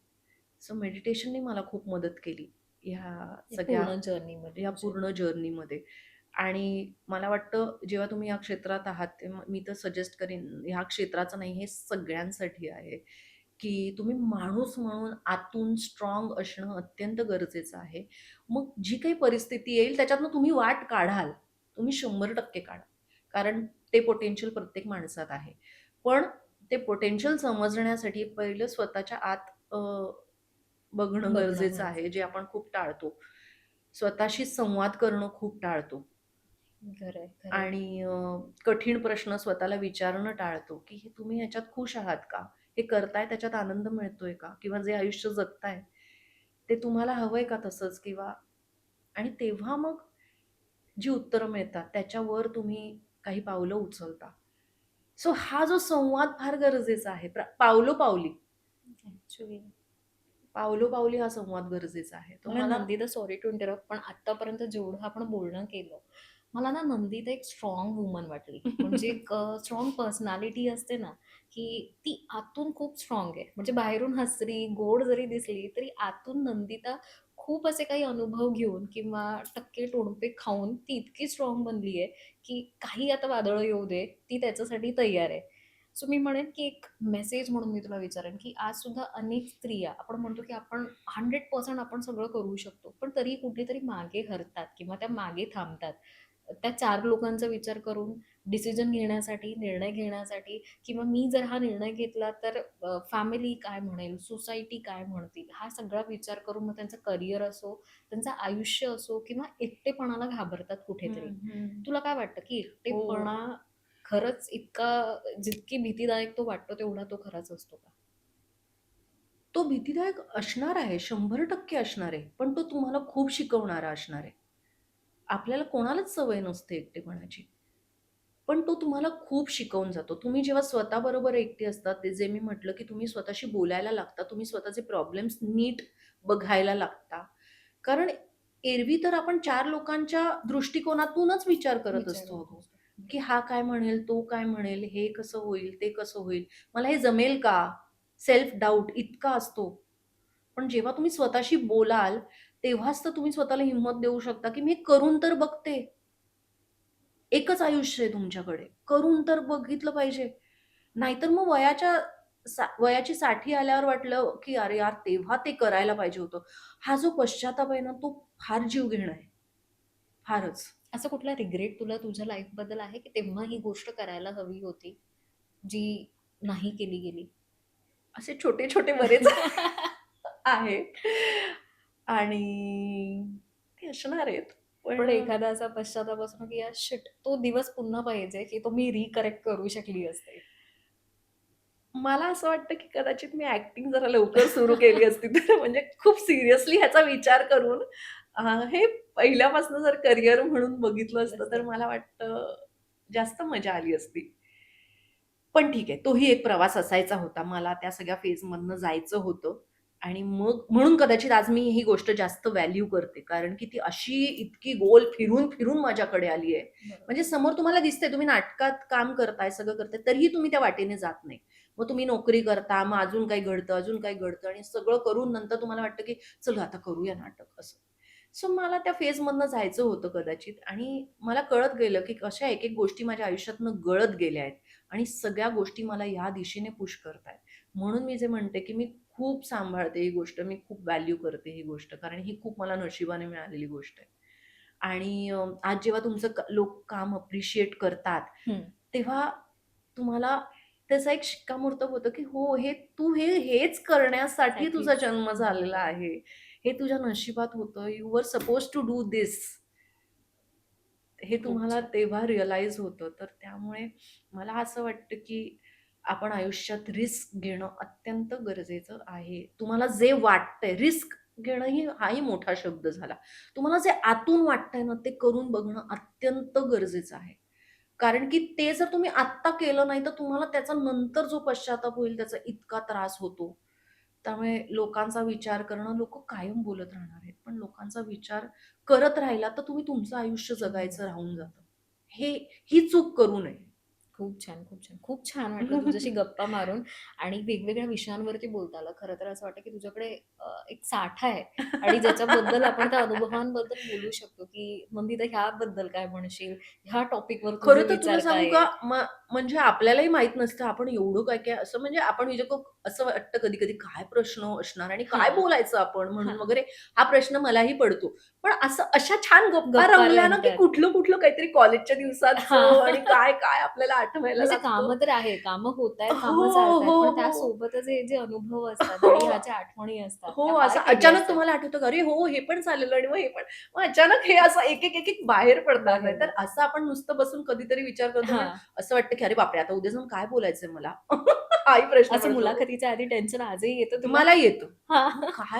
Speaker 1: सो मेडिटेशनने मला खूप मदत केली ह्या
Speaker 2: या
Speaker 1: सगळ्या
Speaker 2: पूर्ण जर्नीमध्ये
Speaker 1: ह्या
Speaker 2: तुझ्या.
Speaker 1: पूर्ण जर्नीमध्ये. आणि मला वाटतं जेव्हा तुम्ही या क्षेत्रात आहात, तेव्हा मी तर सजेस्ट करीन ह्या क्षेत्राचं नाही, हे सगळ्यांसाठी आहे, की तुम्ही माणूस म्हणून आतून स्ट्राँग असणं अत्यंत गरजेचं आहे. मग जी काही परिस्थिती येईल त्याच्यातनं तुम्ही वाट काढाल. तुम्ही 100% काढाल. कारण ते पोटेन्शियल प्रत्येक माणसात आहे. पण ते पोटेन्शियल समजण्यासाठी पहिलं स्वतःच्या आत बघणं
Speaker 2: बघणं
Speaker 1: गरजेचं आहे, जे
Speaker 2: महत्वाचं आहे.
Speaker 1: आपण खूप टाळतो. स्वतःशी संवाद करणं खूप टाळतो.
Speaker 2: खरंय, खरंय.
Speaker 1: आणि कठीण प्रश्न स्वतःला विचारणं टाळतो, की हे तुम्ही ह्याच्यात खुश आहात का? हे करताय त्याच्यात आनंद मिळतोय का? किंवा जे आयुष्य जगताय, ते तुम्हाला हवंय का तसंच? किंवा आणि तेव्हा मग जी उत्तरं मिळतात, त्याच्यावर तुम्ही काही पावलं उचलता. सो हा जो संवाद फार गरजेचा आहे. पावलोपावली,
Speaker 2: ॲक्चुअली.
Speaker 1: पावलोपावली हा संवाद गरजेचा आहे.
Speaker 2: मला
Speaker 1: तुम्हाला
Speaker 2: नंदिता सॉरी टू इंटरप्ट पण आत्तापर्यंत जेवढं आपण बोलणं केलं, मला ना नंदिता एक स्ट्रॉंग वुमन वाटली. म्हणजे एक स्ट्रॉंग पर्सनॅलिटी असते ना, की ती आतून खूप स्ट्रॉंग आहे. म्हणजे बाहेरून हसरी, गोड जरी दिसली, तरी आतून नंदिता खूप असे काही अनुभव घेऊन किंवा टक्के टोणपे खाऊन ती इतकी स्ट्रॉंग बनली आहे, की काही आता वादळं येऊ दे, ती त्याच्यासाठी तयार आहे. सो मी म्हणेन, की एक मेसेज म्हणून मी तुला विचारेन, की आज सुद्धा अनेक स्त्रिया आपण म्हणतो, की आपण 100% आपण सगळं करू शकतो. पण तरी कुठेतरी मागे हरतात किंवा त्या मागे थांबतात. त्या 4 लोकांचा विचार करून डिसिजन घेण्यासाठी, निर्णय घेण्यासाठी किंवा मी जर हा निर्णय घेतला तर फॅमिली काय म्हणेल, सोसायटी काय म्हणतील, हा सगळा विचार करून मग त्यांचं करियर असो, त्यांचं आयुष्य असो किंवा एकटेपणाला घाबरतात कुठेतरी.
Speaker 1: हं, हं.
Speaker 2: तुला काय वाटतं, की
Speaker 1: हो.
Speaker 2: एकटेपणा खरंच इतका जितकी भीतीदायक तो वाटतो तेवढा तो खराच असतो का?
Speaker 1: तो भीतीदायक असणार आहे, 100% असणार आहे. पण तो तुम्हाला खूप शिकवणारा असणार आहे. आपल्याला कोणालाच सवय नसते एकटेपणाची. पण तो तुम्हाला खूप शिकवून जातो. तुम्ही जेव्हा स्वतःबरोबर एकटे असता, ते जे मी म्हटलं, की तुम्ही स्वतःशी बोलायला लागता, तुम्ही स्वतःचे प्रॉब्लेम्स नीट बघायला लागता. कारण एरवी तर आपण 4 लोकांच्या दृष्टिकोनातूनच विचार करत
Speaker 2: विचार
Speaker 1: असतो
Speaker 2: करत
Speaker 1: अगं,
Speaker 2: असतो.
Speaker 1: की
Speaker 2: बरोबर.
Speaker 1: हा काय म्हणेल, तो काय म्हणेल, हे कसं होईल, ते कसं होईल, मला हे जमेल का? सेल्फ डाऊट इतका असतो. पण जेव्हा तुम्ही स्वतःशी बोलाल, तेव्हाच तर तुम्ही स्वतःला हिंमत देऊ शकता, की मी करून तर बघते. एकच आयुष्य आहे तुमच्याकडे. करून तर बघितलं पाहिजे. नाहीतर मग वयाची 60 आल्यावर वाटलं, की "अरे यार, तेव्हा ते करायला पाहिजे होतं." हा जो पश्चाताप आहे ना, तो फार जीवघेणा आहे. फारच.
Speaker 2: असं कुठला रिग्रेट तुला तुझ्या लाईफबद्दल आहे, की तेव्हा ही गोष्ट करायला हवी होती, जी नाही केली गेली?
Speaker 1: असे छोटे-छोटे बरेच आहेत आणि ते असणार आहेत. पण
Speaker 2: पण एखादा असा पश्चाताप असतो ना, की यार शिट तो दिवस पुन्हा पाहिजे, की तो मी रिकरेक्ट करू शकली असते.
Speaker 1: मला असं वाटतं, की कदाचित मी ॲक्टिंग जरा लवकर सुरू केली असती तर म्हणजे खूप सिरियसली ह्याचा विचार करून हे पहिल्यापासून जर करियर म्हणून बघितलं
Speaker 2: केलं
Speaker 1: असतं, तर
Speaker 2: असतं.
Speaker 1: मला वाटतं जास्त मजा आली असती. पण ठीक आहे, तोही एक प्रवास असायचा होता. मला त्या सगळ्या फेजमधनं जायचं होतं आणि मग म्हणून कदाचित आज मी ही गोष्ट जास्त व्हॅल्यू करते. कारण की ती अशी इतकी गोल फिरून-फिरून माझ्याकडे आली आहे.
Speaker 2: बरोबर.
Speaker 1: म्हणजे समोर तुम्हाला दिसतंय तुम्ही नाटकात काम करताय, सगळं करताय, तरीही तुम्ही त्या वाटेने जात नाही. मग तुम्ही नोकरी करता, मग अजून काही घडतं, अजून काही घडतं आणि सगळं करून नंतर तुम्हाला वाटतं, की चल आता करूया नाटक असं. सो मला त्या फेजमधनं जायचं होतं कदाचित आणि मला कळत गेलं, की कशा एक-एक गोष्टी माझ्या आयुष्यातनं गळत गेल्या आहेत. आणि सगळ्या गोष्टी मला ह्या दिशेने पुश करतायत. म्हणून मी जे म्हणते, की मी खूप सांभाळते ही गोष्ट, मी खूप व्हॅल्यू करते ही गोष्ट. कारण ही खूप मला नशिबाने मिळालेली गोष्ट आहे. आणि आज जेव्हा तुमचं लोक काम अप्रिशिएट करतात,
Speaker 2: हं.
Speaker 1: तेव्हा तुम्हाला त्याचा एक शिक्कामोर्तब होतं, की हो, हेच करण्यासाठी तुझा
Speaker 2: साठीच.
Speaker 1: जन्म झालेला
Speaker 2: बरोबर.
Speaker 1: आहे. हे तुझ्या नशिबात होतं. You were supposed to do this. हे
Speaker 2: खूप
Speaker 1: तुम्हाला
Speaker 2: छान.
Speaker 1: तेव्हा रिअलाईज होतं. तर त्यामुळे मला असं वाटतं, की आपण आयुष्यात रिस्क घेणं अत्यंत गरजेचं आहे. तुम्हाला जे वाटतंय रिस्क घेणं हाही मोठा शब्द झाला. तुम्हाला जे आतून वाटतंय ना, ते करून बघणं अत्यंत गरजेचं आहे. कारण की ते जर तुम्ही आत्ता केलं नाही, तर तुम्हाला त्याचा नंतर जो पश्चाताप होईल, त्याचा इतका त्रास होतो. त्यामुळे लोकांचा विचार करणं लोकं कायम बोलत राहणार आहेत. पण लोकांचा विचार करत राहिला, तर तुम्ही तुमचं आयुष्य जगायचं राहून जातं. हे ही चूक करू नये.
Speaker 2: खूप छान, खूप छान. खूप छान वाटलं तुझ्याशी गप्पा मारून आणि वेगवेगळ्या विषयांवरती बोलता आलं. खरं तर असं वाटतं, की तुझ्याकडे एक साठा आहे आणि ज्याच्याबद्दल आपण त्या अनुभवांबद्दल बोलू शकतो, की नंदिता ह्याबद्दल काय म्हणशील? ह्या टॉपिकवर तुझे
Speaker 1: खरं तर तुला
Speaker 2: विचार
Speaker 1: सांगू
Speaker 2: काय
Speaker 1: का?
Speaker 2: आहेत?
Speaker 1: म्हणजे आपल्यालाही माहीत नसतं आपण एवढं काय-काय असं म्हणजे आपण म्हणजे खूप असं वाटतं कधी-कधी काय प्रश्न असणार आणि काय
Speaker 2: हां,
Speaker 1: बोलायचं आपण म्हणून
Speaker 2: हां.
Speaker 1: वगैरे हा प्रश्न मलाही पडतो. पण असं अशा छान गप्पा
Speaker 2: गप्पा
Speaker 1: रंगल्या ना, की
Speaker 2: रंगतात.
Speaker 1: कुठलं-कुठलं काहीतरी कॉलेजच्या दिवसाचं
Speaker 2: हां.
Speaker 1: आणि काय-काय आपल्याला आठवायला
Speaker 2: म्हणजे
Speaker 1: लागतं.
Speaker 2: कामं तर आहे, कामं होतायत, कामं
Speaker 1: हो,
Speaker 2: चालतायत.
Speaker 1: हो,
Speaker 2: पण
Speaker 1: हो.
Speaker 2: त्यासोबतच हे जे अनुभव असतात
Speaker 1: हो.
Speaker 2: आणि ह्या ज्या आठवणी असतात,
Speaker 1: हो,
Speaker 2: त्या फार
Speaker 1: असं अचानक
Speaker 2: प्रिलियस आहेत.
Speaker 1: तुम्हाला आठवतं, की "अरे हो, हे पण चाललेलं आणि मग हे पण." मग अचानक हे असं एक-एक बाहेर पडतात.
Speaker 2: बाहेर
Speaker 1: नाहीतर
Speaker 2: येतात.
Speaker 1: असं आपण नुसतं बसून कधीतरी विचार करतो, पण
Speaker 2: हां.
Speaker 1: असं वाटतं, की "अरे बापरे! आता उद्या जाऊन काय बोलायचंय मला?" हाही प्रश्न
Speaker 2: असं
Speaker 1: पडतो.
Speaker 2: मुलाखतीच्या आधी टेन्शन आजही येतं तुला?
Speaker 1: मला येतं.
Speaker 2: हां.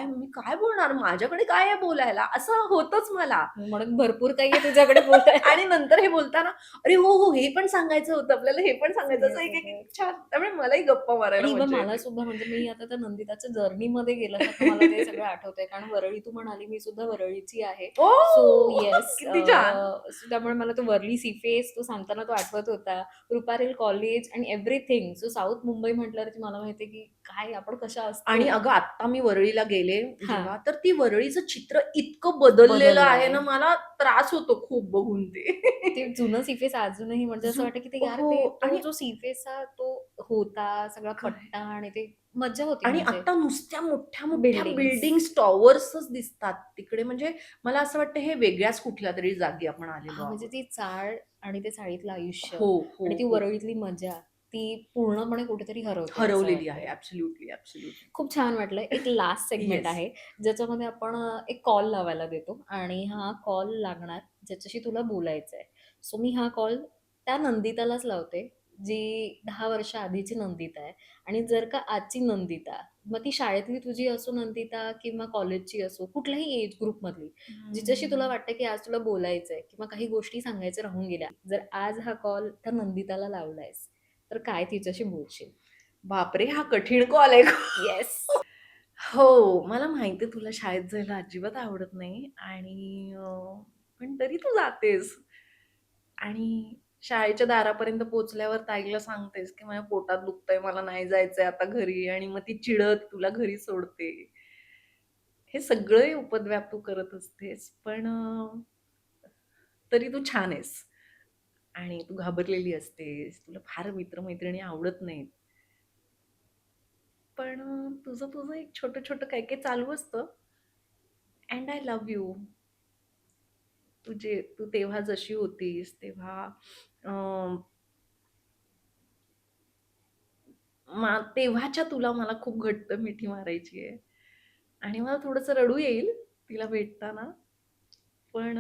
Speaker 1: मी काय बोलणार? माझ्याकडे काय आहे बोलायला? असं होतंच मला.
Speaker 2: म्हणून भरपूर काही आहे तुझ्याकडे बोलायला.
Speaker 1: आणि नंतर हे बोलताना, "अरे हो, हो, हे पण सांगायचं होतं आपल्याला, हे पण सांगायचं." असं
Speaker 2: सांगायचं
Speaker 1: एक-एक
Speaker 2: होतं.
Speaker 1: छान. त्यामुळे मलाही गप्पा मारायला
Speaker 2: आणि इव्हन
Speaker 1: मज्जा
Speaker 2: मला
Speaker 1: येते.
Speaker 2: सुद्धा म्हणजे मी आता त्या नंदिताच्या जर्नीमध्ये गेल्यासारखं मला ते सगळं आठवतंय. कारण वरळी तू म्हणाली, मी सुद्धा वरळीची आहे. सो
Speaker 1: ओह!
Speaker 2: येस
Speaker 1: किती छान.
Speaker 2: सो त्यामुळे मला तो वरळी सी फेस तो सांगताना तो आठवत होता. रुपारेल कॉलेज आणि एव्हरीथिंग. सो साउथ मुंबई म्हटल्यावरती मला माहिती की काय आपण कशा
Speaker 1: आणि
Speaker 2: असतो.
Speaker 1: अगं आत्ता मी वरळीला गेले
Speaker 2: हां,
Speaker 1: जेव्हा, तर ती वरळीचं चित्र इतकं बदललेलं आहे
Speaker 2: बदललाय.
Speaker 1: ना, मला त्रास होतो खूप बघून
Speaker 2: ते
Speaker 1: ते.
Speaker 2: जुनं सी फेस अजूनही म्हणजे असं
Speaker 1: जु
Speaker 2: वाटतं की ते यार
Speaker 1: हो
Speaker 2: ते तो
Speaker 1: आणि
Speaker 2: जो सी फेसचा तो होता, सगळा
Speaker 1: काय
Speaker 2: पट्टा आणि ते मज्जा होती
Speaker 1: आणि
Speaker 2: म्हणजे.
Speaker 1: आत्ता नुसत्या मोठ्या-मोठ्या
Speaker 2: बिल्डिंग्स.
Speaker 1: बिल्डिंग्स, टॉवर्सच दिसतात तिकडे. म्हणजे मला असं वाटतं हे वेगळ्याच कुठल्यातरी जागी आपण आलेलो
Speaker 2: हां, म्हणजे
Speaker 1: आहोत.
Speaker 2: ती चाळ आणि ते चाळीतलं आयुष्य
Speaker 1: हो, हो,
Speaker 2: आणि ती
Speaker 1: हो.
Speaker 2: वरळीतली मजा, ती पूर्णपणे कुठेतरी हरवते असं
Speaker 1: हरवलेली आहे.
Speaker 2: वाटतंय.
Speaker 1: Absolutely, absolutely.
Speaker 2: खूप छान वाटलं. एक लास्ट सेगमेंट
Speaker 1: येस.
Speaker 2: आहे, ज्याच्यामध्ये आपण एक कॉल लावायला देतो आणि हा कॉल लागणार ज्याच्याशी तुला बोलायचं आहे. सो मी हा कॉल त्या नंदितालाच लावते, जी 10 वर्ष आधीची नंदिता आहे आणि जर का आजची नंदिता, मग ती शाळेतली तुझी असो नंदिता किंवा कॉलेजची असो, कुठल्याही एज ग्रुपमधली, जिच्याशी तुला
Speaker 1: हम्म.
Speaker 2: वाटतं की आज तुला बोलायचंय किंवा काही गोष्टी सांगायच्या राहून गेल्या. जर आज हा कॉल त्या नंदिताला लावलायस, तर काय तिच्याशी बोलशील?
Speaker 1: बापरे! हा कठीण कॉल आहे.
Speaker 2: येस.
Speaker 1: हो, मला माहिती आहे तुला शाळेत जायला अजिबात आवडत नाही आणि पण तरी तू जातेस आणि शाळेच्या दारापर्यंत पोहोचल्यावर ताईला सांगतेस, की माझ्या पोटात दुखतंय, मला नाही जायचंय आता घरी आणि मग ती चिडत तुला घरी सोडते. हे सगळे उपद्व्याप तू करत असतेस, पण तरी तू छान आहेस आणि तू घाबरलेली असतेस. तुला फार मित्र-मैत्रिणी आवडत नाहीत. पण तुझं एक छोटं-छोटं काही-काही चालू असतं अँड आय लव्ह यू. तू तेव्हा जशी होतीस तेव्हा अ, तेव्हाच्या तुला मला खूप घट्ट मिठी मारायची आहे आणि मला थोडंसं रडू येईल तिला भेटताना. पण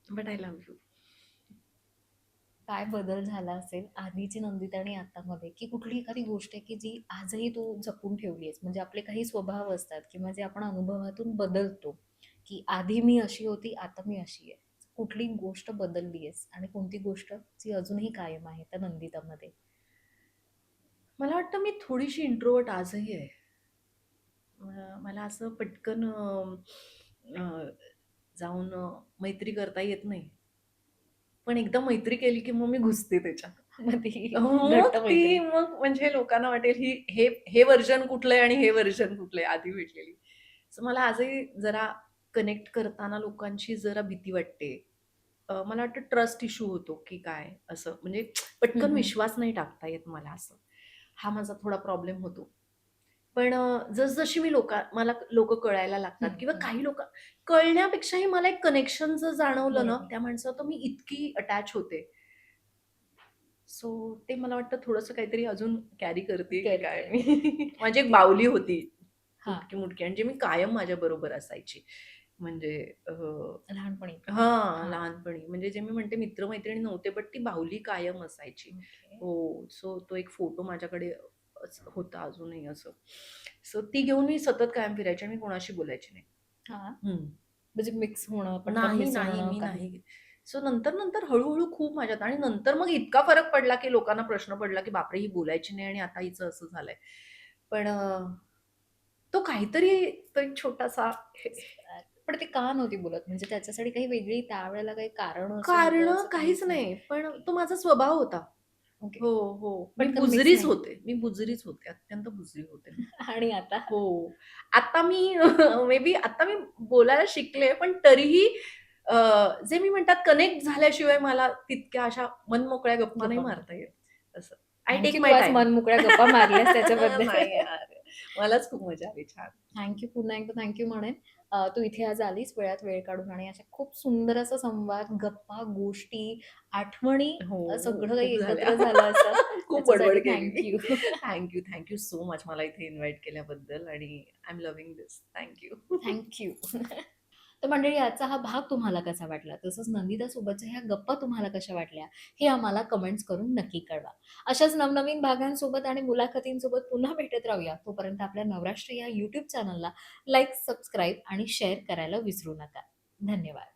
Speaker 1: बट आय लव्ह यू.
Speaker 2: काय बदल झाला असेल आधीची नंदिता आणि आतामध्ये, की कुठली एखादी गोष्ट आहे की जी आजही तू जपून ठेवली आहेस? म्हणजे आपले काही स्वभाव असतात किंवा जे आपण अनुभवातून बदलतो, की आधी मी अशी होती, आता मी अशी आहे. कुठली गोष्ट बदलली आहेस आणि कोणती गोष्ट जी अजूनही कायम आहे त्या नंदितामध्ये?
Speaker 1: मला वाटतं मी थोडीशी इंट्रोव्हर्ट आजही आहे. मला असं पटकन अ, जाऊन मैत्री करता येत नाही. पण एकदा मैत्री केली की मग मी घुसते त्याच्यात.
Speaker 2: मग ती
Speaker 1: मग
Speaker 2: घट्ट
Speaker 1: ती
Speaker 2: मैत्री.
Speaker 1: मग म्हणजे लोकांना वाटेल ही हे व्हर्जन कुठलंय आणि हे व्हर्जन कुठलंय आधी भेटलेली. सो मला आजही जरा कनेक्ट करताना लोकांची जरा भीती वाटते. मला वाटतं ट्रस्ट इश्यू होतो की काय असं म्हणजे
Speaker 2: हं,
Speaker 1: पटकन
Speaker 2: हं.
Speaker 1: विश्वास नाही टाकता येत मला असं. हा माझा थोडा प्रॉब्लेम होतो. पण जसजशी मला लोकं कळायला लागतात
Speaker 2: हं,
Speaker 1: किंवा
Speaker 2: हं.
Speaker 1: काही लोकं कळण्यापेक्षाही मला एक कनेक्शन जर जाणवलं ना,
Speaker 2: बरोबर.
Speaker 1: त्या माणसाला मी इतकी अटॅच होते. सो ते मला वाटतं थोडंसं काहीतरी अजून कॅरी करते की काय
Speaker 2: करते.
Speaker 1: मी. माझी एक
Speaker 2: ती
Speaker 1: बाहुली होती
Speaker 2: हां,
Speaker 1: तुटकी-मुटकी आणि जी मी कायम माझ्याबरोबर असायची. म्हणजे
Speaker 2: लहानपणी.
Speaker 1: हां,
Speaker 2: हां.
Speaker 1: लहानपणी. म्हणजे जे मी म्हणते मित्र-मैत्रिणी नव्हते, बट ती बाहुली कायम असायची.
Speaker 2: ओके.
Speaker 1: हो, सो तो एक फोटो माझ्याकडे होता अजूनही असं. सो ती घेऊन मी सतत कायम फिरायची आणि मी कोणाशी बोलायची नाही.
Speaker 2: हां.
Speaker 1: हं.
Speaker 2: म्हणजे मिक्स होणं, पटकन
Speaker 1: नाही, नाही,
Speaker 2: मिसळणं
Speaker 1: मी
Speaker 2: काही.
Speaker 1: नाही. सो नंतर हळू-हळू खूप माझ्यात आणि नंतर मग इतका फरक पडला, की लोकांना प्रश्न पडला, की "बापरे! ही बोलायची नाही आणि आता हिचं असं झालंय." पण तो काहीतरी तो एक छोटासा
Speaker 2: पण ते का नव्हती बोलत? म्हणजे त्याच्यासाठी काही वेगळी त्यावेळेला काही कारण असं होतं
Speaker 1: कारणं
Speaker 2: असं
Speaker 1: काहीच
Speaker 2: काहीच नाही?
Speaker 1: नाही. पण तो माझा स्वभाव होता.
Speaker 2: ओके.
Speaker 1: हो, हो. मी
Speaker 2: पटकन मिक्स
Speaker 1: बुजरीच
Speaker 2: नाही.
Speaker 1: होते. मी बुजरीच होते. अत्यंत बुजरी होते मी.
Speaker 2: आणि आता?
Speaker 1: हो. आता मी मे बी आता मी बोलायला शिकले, पण तरीही अ, जे मी म्हणतात कनेक्ट झाल्याशिवाय मला तितक्या अशा मनमोकळ्या गप्पा नाही
Speaker 2: गप्पा
Speaker 1: मारता
Speaker 2: मारते.
Speaker 1: येत. असं. आय
Speaker 2: थँक
Speaker 1: टेक
Speaker 2: तू
Speaker 1: माय
Speaker 2: आज
Speaker 1: टाईम.
Speaker 2: मनमोकळ्या गप्पा मारल्यास त्याच्याबद्दल.
Speaker 1: नाही यार. मलाच खूप मजा आली. छान.
Speaker 2: थँक पुन्हा एकदा थँक म्हणेन. तू इथे आज आलीस वेळात वेळ काढून आणि अशा खूप सुंदर असा संवाद, गप्पा, गोष्टी, आठवणी
Speaker 1: हो, हो.
Speaker 2: सगळं काही
Speaker 1: खूप झाल्या.
Speaker 2: एकत्र झालं असं.
Speaker 1: खूप बडबड
Speaker 2: त्याच्यासाठी
Speaker 1: केली
Speaker 2: thank
Speaker 1: me.
Speaker 2: You.
Speaker 1: Thank you so much मला इथे इन्व्हाईट केल्याबद्दल आणि I am loving this. Thank
Speaker 2: तर मंडळी आजचा हा भाग तुम्हाला कसा वाटला? तसंच नंदितासोबतच्या ह्या गप्पा तुम्हाला कशा वाटल्या? हे आम्हाला कमेंट्स करून नक्की कळवा. अशाच नवनवीन भागांसोबत आणि मुलाखतींसोबत पुन्हा भेटत राहूया. तोपर्यंत आपल्या नवराष्ट्र या YouTube चॅनलला लाईक, सबस्क्राईब आणि शेअर करायला विसरू नका. धन्यवाद.